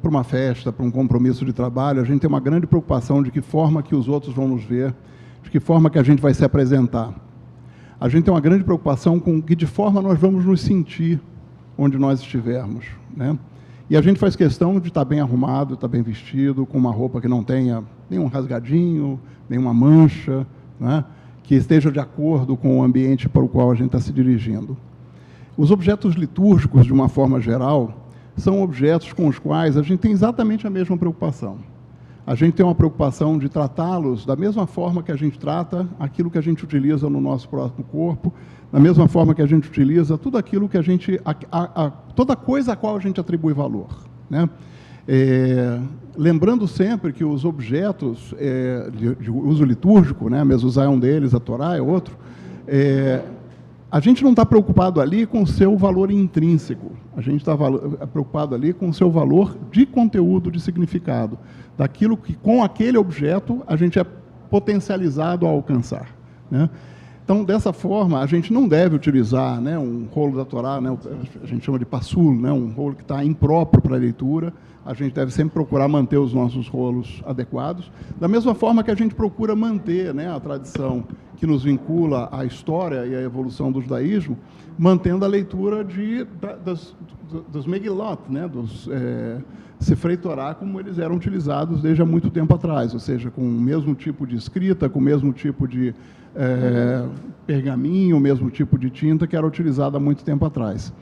para uma festa, para um compromisso de trabalho, a gente tem uma grande preocupação de que forma que os outros vão nos ver, de que forma que a gente vai se apresentar. A gente tem uma grande preocupação com que de forma nós vamos nos sentir onde nós estivermos, né? E a gente faz questão de estar bem arrumado, estar bem vestido, com uma roupa que não tenha nenhum rasgadinho, nenhuma mancha, né? Que esteja de acordo com o ambiente para o qual a gente está se dirigindo. Os objetos litúrgicos, de uma forma geral, são objetos com os quais a gente tem exatamente a mesma preocupação. A gente tem uma preocupação de tratá-los da mesma forma que a gente trata aquilo que a gente utiliza no nosso próprio corpo, da mesma forma que a gente utiliza tudo aquilo que a gente, toda coisa a qual a gente atribui valor, né? Lembrando sempre que os objetos de uso litúrgico, né, a mezuzá é um deles, a Torá é outro, a gente não está preocupado ali com o seu valor intrínseco, a gente está preocupado ali com o seu valor de conteúdo, de significado, daquilo que com aquele objeto a gente é potencializado a alcançar, né? Então, dessa forma, a gente não deve utilizar, né, um rolo da Torá, né, a gente chama de passul, né, um rolo que está impróprio para a leitura. A gente deve sempre procurar manter os nossos rolos adequados, da mesma forma que a gente procura manter, né, a tradição que nos vincula à história e à evolução do judaísmo, mantendo a leitura dos Megilot, né, dos Sefrei Torá, como eles eram utilizados desde há muito tempo atrás, ou seja, com o mesmo tipo de escrita, com o mesmo tipo de pergaminho, o mesmo tipo de tinta que era utilizado há muito tempo atrás.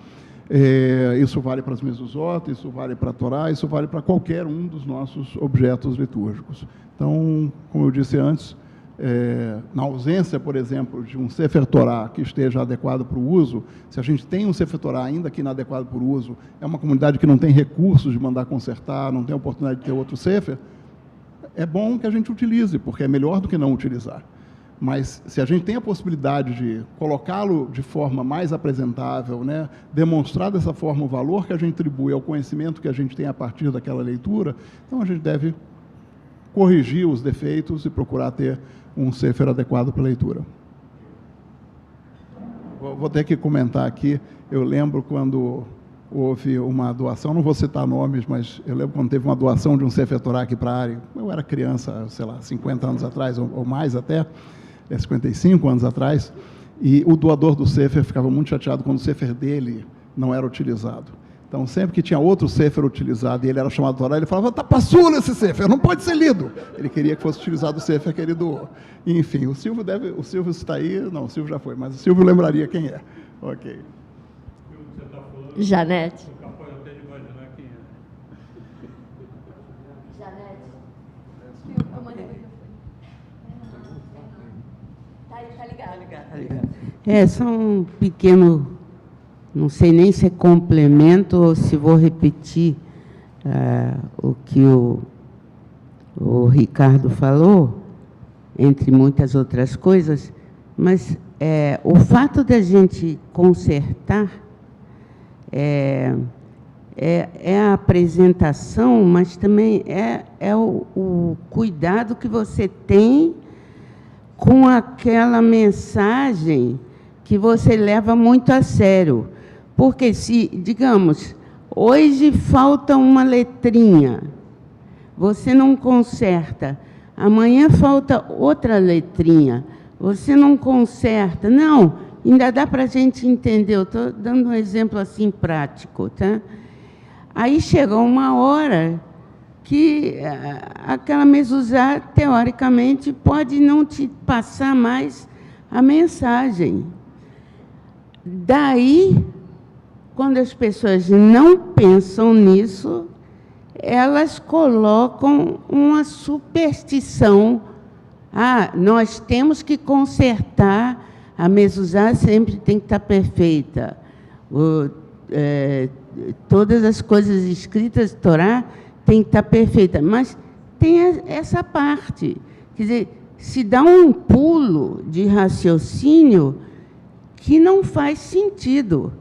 Isso vale para as mezuzot, isso vale para a Torá, isso vale para qualquer um dos nossos objetos litúrgicos. Então, como eu disse antes, na ausência, por exemplo, de um Sefer Torá que esteja adequado para o uso, se a gente tem um Sefer Torá ainda que inadequado para o uso, é uma comunidade que não tem recursos de mandar consertar, não tem oportunidade de ter outro Sefer, é bom que a gente utilize, porque é melhor do que não utilizar. Mas, se a gente tem a possibilidade de colocá-lo de forma mais apresentável, né, demonstrar dessa forma o valor que a gente atribui ao conhecimento que a gente tem a partir daquela leitura, então a gente deve corrigir os defeitos e procurar ter um sefer adequado para a leitura. Vou ter que comentar aqui, eu lembro quando houve uma doação, não vou citar nomes, mas eu lembro quando teve uma doação de um Sefer Torá aqui para a área, eu era criança, sei lá, 50 anos atrás, ou mais até, 55 anos atrás, e o doador do Sefer ficava muito chateado quando o Sefer dele não era utilizado. Então, sempre que tinha outro Sefer utilizado e ele era chamado Torá, ele falava, está passula esse Sefer, não pode ser lido. Ele queria que fosse utilizado o Sefer que ele doou. Enfim, o Silvio está aí, não, o Silvio já foi, mas o Silvio lembraria quem é. Ok. Janete. Só um pequeno, não sei nem se é complemento ou se vou repetir o que o Ricardo falou, entre muitas outras coisas, mas o fato da gente consertar é a apresentação, mas também é o cuidado que você tem com aquela mensagem que você leva muito a sério. Porque se, digamos, hoje falta uma letrinha, você não conserta, amanhã falta outra letrinha, você não conserta. Não, ainda dá para a gente entender, eu estou dando um exemplo assim prático, tá? Aí chegou uma hora que aquela mezuzá, teoricamente, pode não te passar mais a mensagem. Daí, quando as pessoas não pensam nisso, elas colocam uma superstição. Nós temos que consertar, a mezuzá sempre tem que estar perfeita. Todas as coisas escritas de Torá tem que estar perfeita, mas tem essa parte. Quer dizer, se dá um pulo de raciocínio que não faz sentido.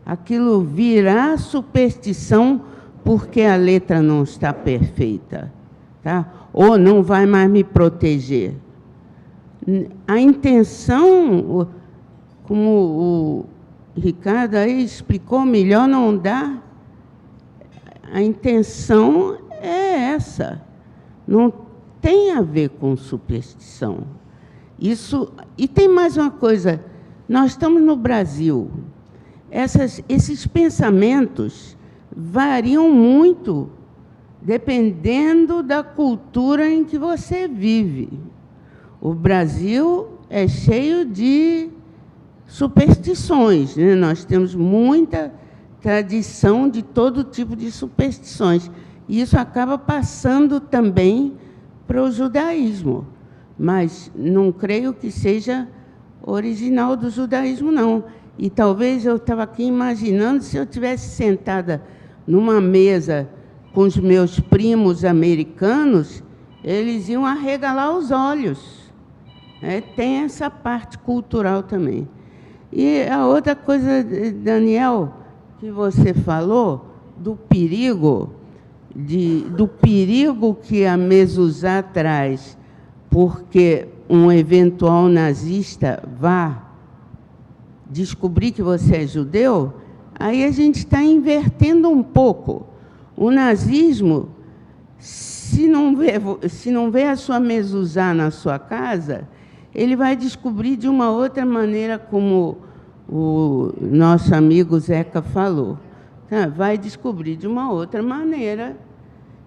Aquilo virá superstição porque a letra não está perfeita, tá? Ou não vai mais me proteger. A intenção, como o Ricardo aí explicou melhor, não dá. A intenção é essa. Não tem a ver com superstição. Isso, e tem mais uma coisa. Nós estamos no Brasil. Esses pensamentos variam muito dependendo da cultura em que você vive. O Brasil é cheio de superstições, né? Nós temos muita tradição de todo tipo de superstições. E isso acaba passando também para o judaísmo. Mas não creio que seja original do judaísmo, não. E talvez eu estava aqui imaginando se eu tivesse sentada numa mesa com os meus primos americanos, eles iam arregalar os olhos. Tem essa parte cultural também. E a outra coisa, Daniel, que você falou, do perigo que a mezuzá traz, porque um eventual nazista vá descobrir que você é judeu, aí a gente está invertendo um pouco. O nazismo, se não vê a sua mezuzá na sua casa, ele vai descobrir de uma outra maneira, como o nosso amigo Zeca falou. Tá? Vai descobrir de uma outra maneira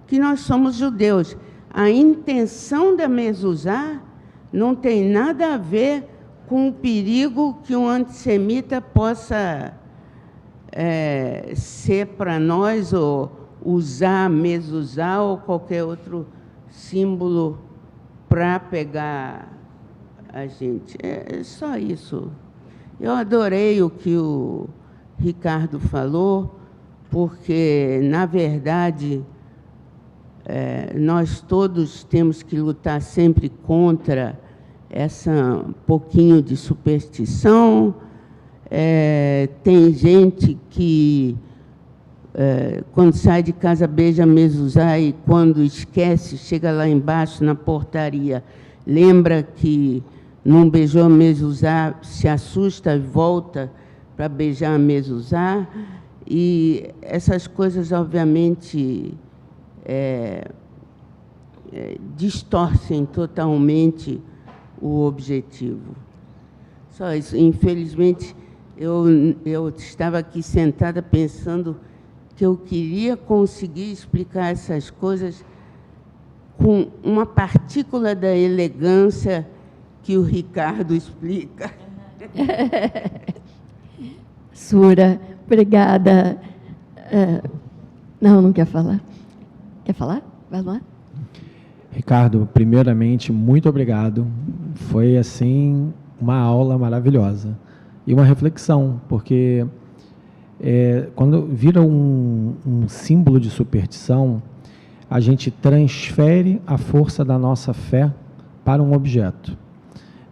que nós somos judeus. A intenção da mezuzá não tem nada a ver com o perigo que um antissemita possa ser para nós, ou usar a mezuzá ou qualquer outro símbolo para pegar a gente. É só isso. Eu adorei o que o Ricardo falou, porque, na verdade, nós todos temos que lutar sempre contra essa pouquinho de superstição. Tem gente que, quando sai de casa, beija a mezuzá e, quando esquece, chega lá embaixo na portaria, lembra que não beijou a mezuzá, se assusta e volta para beijar a mezuzá. E essas coisas, obviamente, distorcem totalmente o objetivo. Só isso. Infelizmente, eu estava aqui sentada pensando que eu queria conseguir explicar essas coisas com uma partícula da elegância que o Ricardo explica. Sura, obrigada. Não quer falar. Quer falar? Vai lá. Ricardo, primeiramente, muito obrigado. Foi, assim, uma aula maravilhosa. E uma reflexão, porque quando vira um símbolo de superstição, a gente transfere a força da nossa fé para um objeto.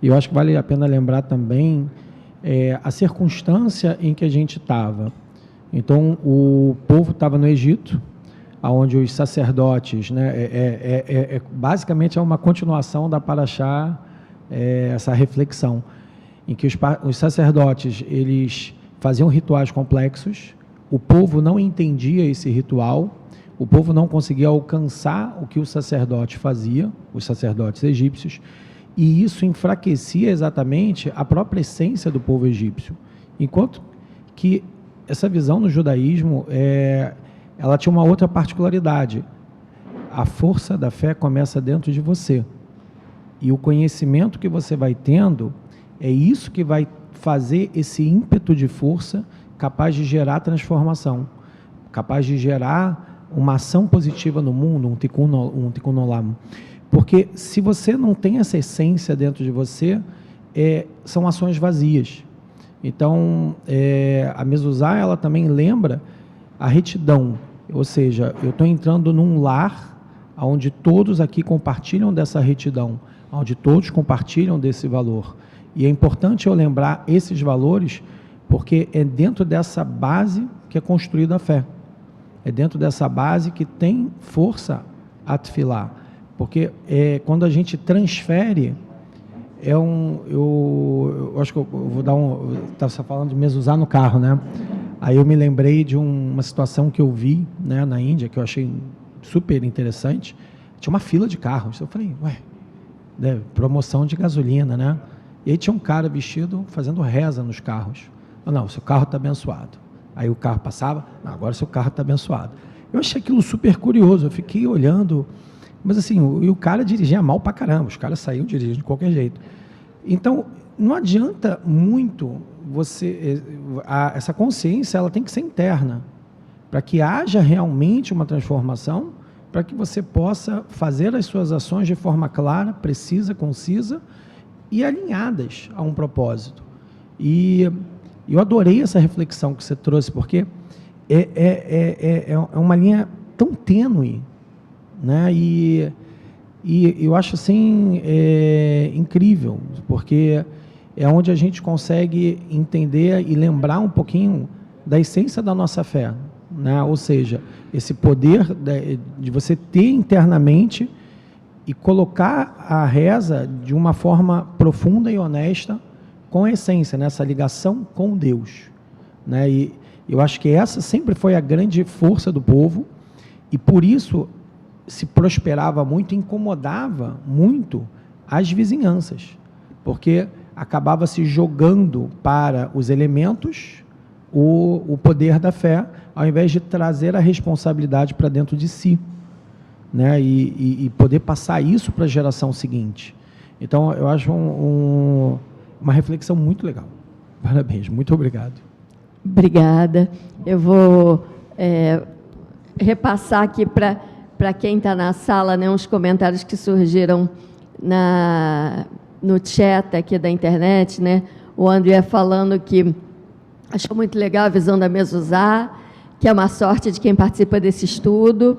E eu acho que vale a pena lembrar também a circunstância em que a gente estava. Então, o povo estava no Egito, onde os sacerdotes, basicamente é uma continuação da Paraxá, essa reflexão, em que os sacerdotes, eles faziam rituais complexos, o povo não entendia esse ritual, o povo não conseguia alcançar o que o sacerdote fazia, os sacerdotes egípcios, e isso enfraquecia exatamente a própria essência do povo egípcio. Enquanto que essa visão no judaísmo, ela tinha uma outra particularidade. A força da fé começa dentro de você. E o conhecimento que você vai tendo, é isso que vai fazer esse ímpeto de força capaz de gerar transformação, capaz de gerar uma ação positiva no mundo, um tikkun olam. Porque se você não tem essa essência dentro de você, são ações vazias. Então, a mezuzá, ela também lembra a retidão, ou seja, eu estou entrando num lar onde todos aqui compartilham dessa retidão, onde todos compartilham desse valor. E é importante eu lembrar esses valores, porque é dentro dessa base que é construída a fé. É dentro dessa base que tem força a tefilá. Porque quando a gente transfere, eu acho que eu vou dar estava falando de mezuzá no carro, né? Aí eu me lembrei de uma situação que eu vi, né, na Índia, que eu achei super interessante. Tinha uma fila de carros. Eu falei, promoção de gasolina, né? E aí tinha um cara vestido fazendo reza nos carros. Não, seu carro está abençoado. Aí o carro passava, agora seu carro está abençoado. Eu achei aquilo super curioso, eu fiquei olhando, mas assim, o cara dirigia mal pra caramba, os caras saíam dirigindo de qualquer jeito. Então, não adianta muito essa consciência, ela tem que ser interna, para que haja realmente uma transformação, para que você possa fazer as suas ações de forma clara, precisa, concisa e alinhadas a um propósito. E eu adorei essa reflexão que você trouxe, porque é uma linha tão tênue, né? E eu acho assim incrível, porque é onde a gente consegue entender e lembrar um pouquinho da essência da nossa fé, né? Ou seja, esse poder de você ter internamente e colocar a reza de uma forma profunda e honesta com a essência, nessa ligação com Deus, né? E eu acho que essa sempre foi a grande força do povo, e por isso se prosperava muito, incomodava muito as vizinhanças, porque acabava se jogando para os elementos o poder da fé, ao invés de trazer a responsabilidade para dentro de si, né? E poder passar isso para a geração seguinte. Então, eu acho uma reflexão muito legal. Parabéns, muito obrigado. Obrigada. Eu vou repassar aqui para quem está na sala, né, uns comentários que surgiram no chat aqui da internet, né? O André falando que achou muito legal a visão da Mezuzá, que é uma sorte de quem participa desse estudo,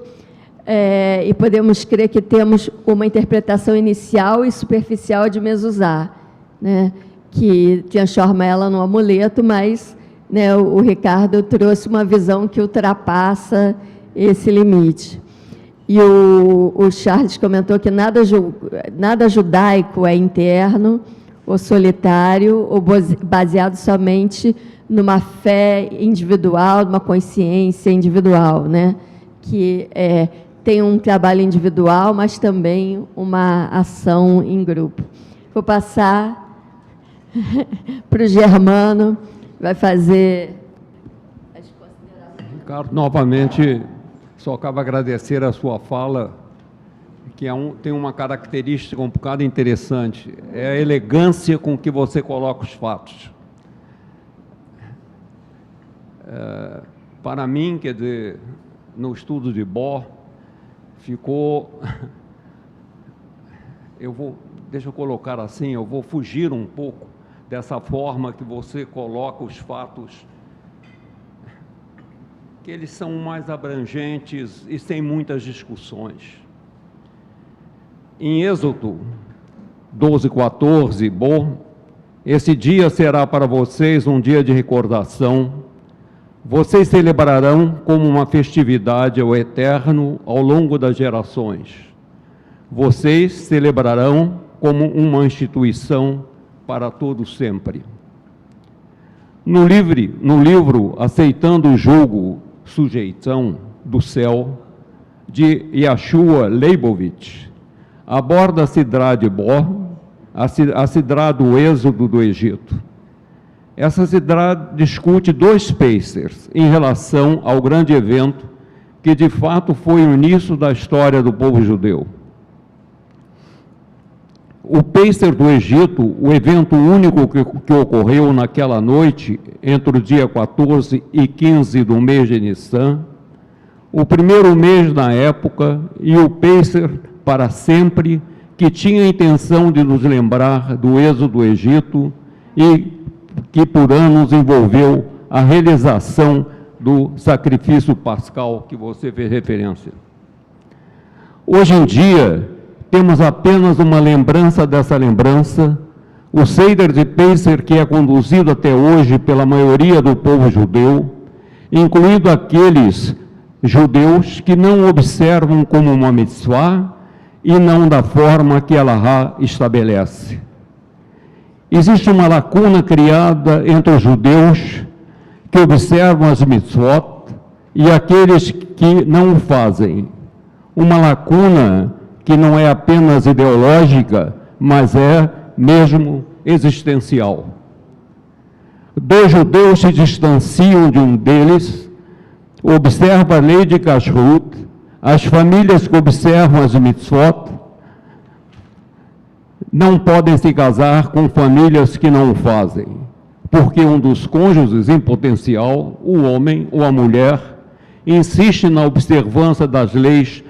e podemos crer que temos uma interpretação inicial e superficial de Mezuzá, né, que transforma ela num amuleto, mas, né, o Ricardo trouxe uma visão que ultrapassa esse limite. E o Charles comentou que nada judaico é interno, ou solitário, ou baseado somente numa fé individual, numa consciência individual, né? Que tem um trabalho individual, mas também uma ação em grupo. Vou passar para o Germano, vai fazer as considerações. Ricardo, novamente, só cabe agradecer a sua fala, que tem uma característica um bocado interessante, é a elegância com que você coloca os fatos. Para mim, quer dizer, no estudo de Bohr, ficou... deixa eu colocar assim, eu vou fugir um pouco dessa forma que você coloca os fatos, que eles são mais abrangentes e sem muitas discussões. Em Êxodo 12:14, bom, esse dia será para vocês um dia de recordação. Vocês celebrarão como uma festividade ao Eterno ao longo das gerações. Vocês celebrarão como uma instituição para todo sempre. No livro Aceitando o Jugo, Sujeição do Céu, de Yeshua Leibovitch, aborda a Sidrá de Bohr, a Sidrá do Êxodo do Egito. Essa Sidrá discute dois pacers em relação ao grande evento que, de fato, foi o início da história do povo judeu. O pacer do Egito, o evento único que ocorreu naquela noite, entre o dia 14 e 15 do mês de Nissan, o primeiro mês na época, e o pacer para sempre, que tinha a intenção de nos lembrar do êxodo do Egito e que por anos envolveu a realização do sacrifício pascal que você fez referência. Hoje em dia, temos apenas uma lembrança dessa lembrança, o Seder de Pacer, que é conduzido até hoje pela maioria do povo judeu, incluindo aqueles judeus que não observam como uma mitzvah e não da forma que a Allahá estabelece. Existe uma lacuna criada entre os judeus que observam as mitzvot e aqueles que não o fazem. Uma lacuna que não é apenas ideológica, mas é mesmo existencial. Dois judeus se distanciam de um deles, observa a lei de Kashrut, as famílias que observam as mitzvot não podem se casar com famílias que não o fazem, porque um dos cônjuges em potencial, o homem ou a mulher, insiste na observância das leis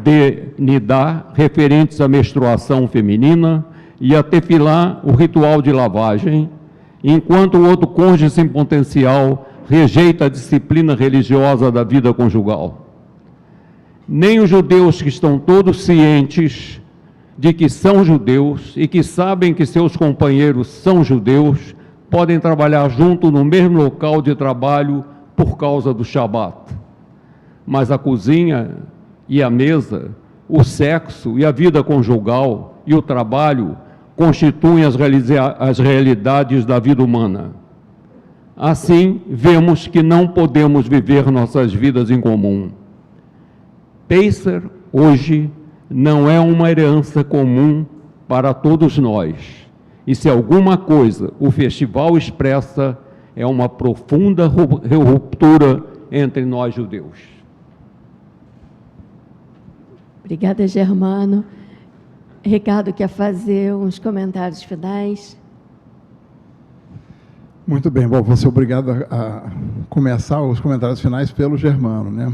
de Nidá, referentes à menstruação feminina, e a tefilá, o ritual de lavagem, enquanto o outro cônjuge em potencial rejeita a disciplina religiosa da vida conjugal. nem os judeus que estão todos cientes de que são judeus e que sabem que seus companheiros são judeus, podem trabalhar junto no mesmo local de trabalho por causa do Shabat. Mas a cozinha e a mesa, o sexo e a vida conjugal e o trabalho constituem as realidades da vida humana. Assim, vemos que não podemos viver nossas vidas em comum. Pesach, hoje, não é uma herança comum para todos nós. E se alguma coisa o festival expressa, é uma profunda ruptura entre nós judeus. Obrigada, Germano. Ricardo quer fazer uns comentários finais? Muito bem, bom, vou ser obrigado a começar os comentários finais pelo Germano, né?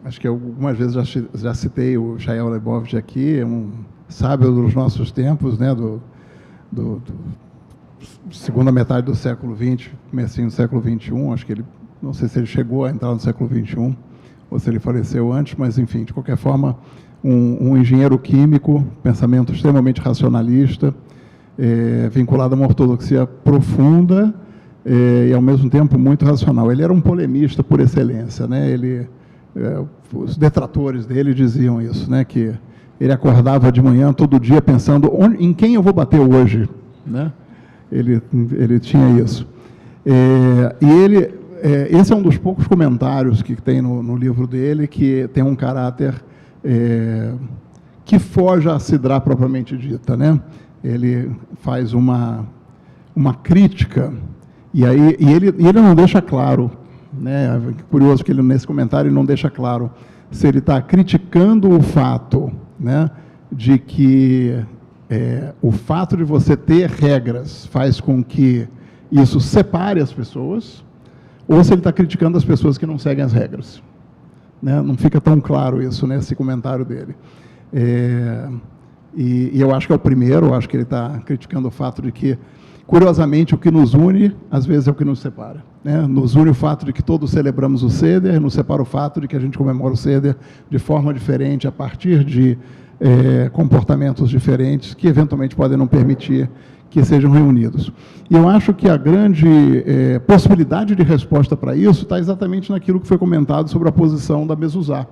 Acho que algumas vezes já citei o Shael Leibovitch aqui, um sábio dos nossos tempos, né? Do segunda metade do século XX, comecinho do século XXI, acho que ele, não sei se ele chegou a entrar no século XXI, ou se ele faleceu antes, mas, enfim, de qualquer forma, um engenheiro químico, pensamento extremamente racionalista, vinculado a uma ortodoxia profunda e, ao mesmo tempo, muito racional. Ele era um polemista por excelência, né? Os detratores dele diziam isso, né? Que ele acordava de manhã, todo dia, pensando em quem eu vou bater hoje, né? Ele tinha isso. Esse é um dos poucos comentários que tem no livro dele, que tem um caráter que foge à Sidrá propriamente dita, né? Ele faz uma crítica, e ele não deixa claro, né? Curioso que ele, nesse comentário, ele não deixa claro se ele está criticando o fato, né, de que o fato de você ter regras faz com que isso separe as pessoas, ou se ele está criticando as pessoas que não seguem as regras, né? Não fica tão claro isso nesse comentário dele. E eu acho que é o primeiro, eu acho que ele está criticando o fato de que, curiosamente, o que nos une, às vezes, é o que nos separa, né? Nos une o fato de que todos celebramos o Seder, nos separa o fato de que a gente comemora o Seder de forma diferente, a partir de comportamentos diferentes, que eventualmente podem não permitir que sejam reunidos. E eu acho que a grande possibilidade de resposta para isso está exatamente naquilo que foi comentado sobre a posição da mezuzá.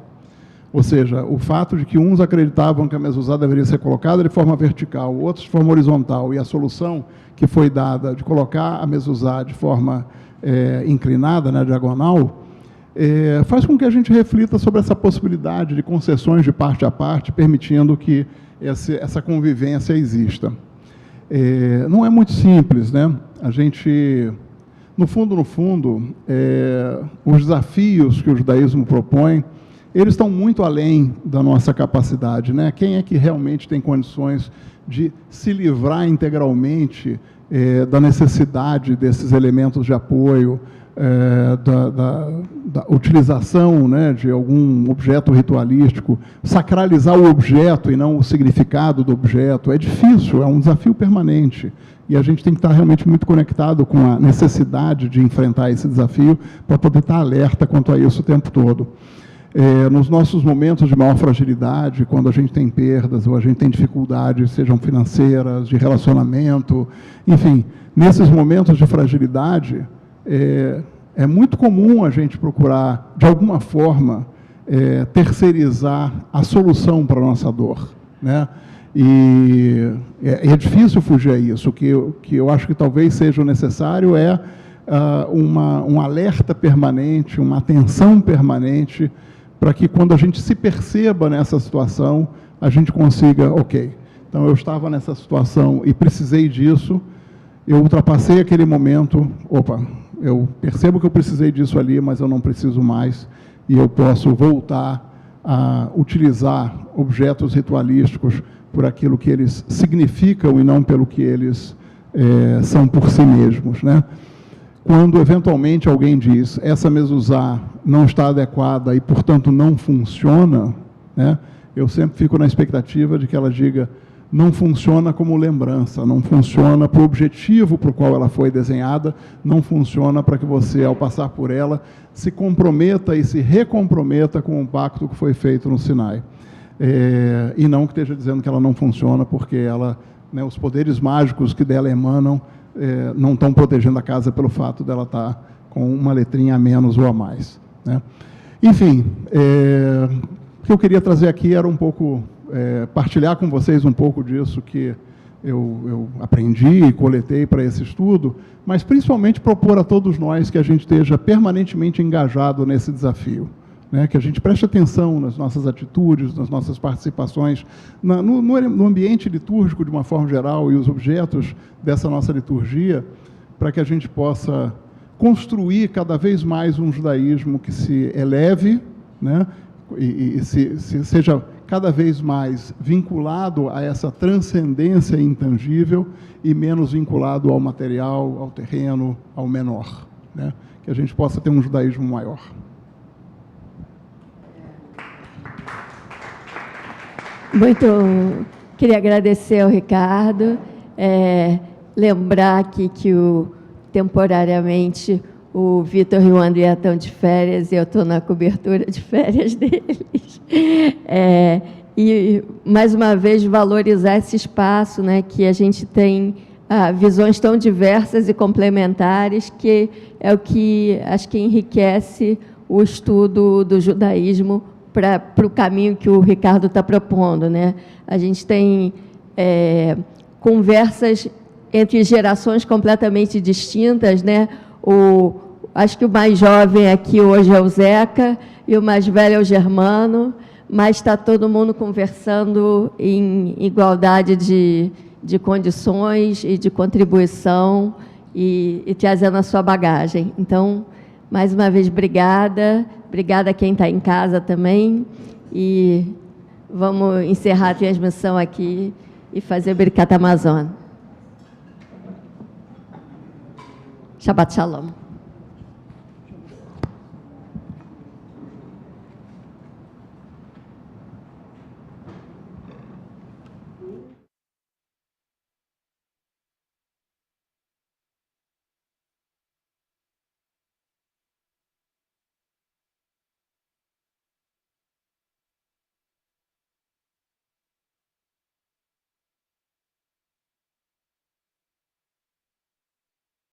Ou seja, o fato de que uns acreditavam que a mezuzá deveria ser colocada de forma vertical, outros de forma horizontal, e a solução que foi dada de colocar a mezuzá de forma inclinada, na diagonal, faz com que a gente reflita sobre essa possibilidade de concessões de parte a parte, permitindo que essa convivência exista. Não é muito simples, né? A gente, no fundo, os desafios que o judaísmo propõe, eles estão muito além da nossa capacidade, né? Quem é que realmente tem condições de se livrar integralmente da necessidade desses elementos de apoio, da utilização, né, de algum objeto ritualístico, sacralizar o objeto e não o significado do objeto? É difícil, é um desafio permanente. E a gente tem que estar realmente muito conectado com a necessidade de enfrentar esse desafio para poder estar alerta quanto a isso o tempo todo. Nos nossos momentos de maior fragilidade, quando a gente tem perdas ou a gente tem dificuldades, sejam financeiras, de relacionamento, enfim, nesses momentos de fragilidade, é muito comum a gente procurar, de alguma forma, terceirizar a solução para a nossa dor, né? E é difícil fugir a isso. O que eu acho que talvez seja necessário é um alerta permanente, uma atenção permanente, para que, quando a gente se perceba nessa situação, a gente consiga, ok, então eu estava nessa situação e precisei disso, eu ultrapassei aquele momento, eu percebo que eu precisei disso ali, mas eu não preciso mais, e eu posso voltar a utilizar objetos ritualísticos por aquilo que eles significam e não pelo que eles são por si mesmos, né? Quando, eventualmente, alguém diz, essa mezuzá não está adequada e, portanto, não funciona, né, eu sempre fico na expectativa de que ela diga, não funciona como lembrança, não funciona para o objetivo para o qual ela foi desenhada, não funciona para que você, ao passar por ela, se comprometa e se recomprometa com o pacto que foi feito no Sinai. E não que esteja dizendo que ela não funciona, porque ela, né, os poderes mágicos que dela emanam não estão protegendo a casa pelo fato dela estar com uma letrinha a menos ou a mais, né? Enfim, o que eu queria trazer aqui era um pouco, partilhar com vocês um pouco disso que eu aprendi e coletei para esse estudo, mas principalmente propor a todos nós que a gente esteja permanentemente engajado nesse desafio, né? Que a gente preste atenção nas nossas atitudes, nas nossas participações, no ambiente litúrgico de uma forma geral e os objetos dessa nossa liturgia, para que a gente possa construir cada vez mais um judaísmo que se eleve, né? E seja cada vez mais vinculado a essa transcendência intangível e menos vinculado ao material, ao terreno, ao menor, né? Que a gente possa ter um judaísmo maior. Queria agradecer ao Ricardo, lembrar aqui que temporariamente o Vitor e o André estão de férias e eu estou na cobertura de férias deles. E, mais uma vez, valorizar esse espaço, né, que a gente tem visões tão diversas e complementares, que é o que acho que enriquece o estudo do judaísmo para o caminho que o Ricardo está propondo, né? A gente tem conversas entre gerações completamente distintas, né? Acho que o mais jovem aqui hoje é o Zeca e o mais velho é o Germano, mas está todo mundo conversando em igualdade de condições e de contribuição e trazendo a sua bagagem. Então, mais uma vez, obrigada a quem está em casa também, e vamos encerrar a transmissão aqui e fazer o Birkat Hamazon. Shabbat Shalom.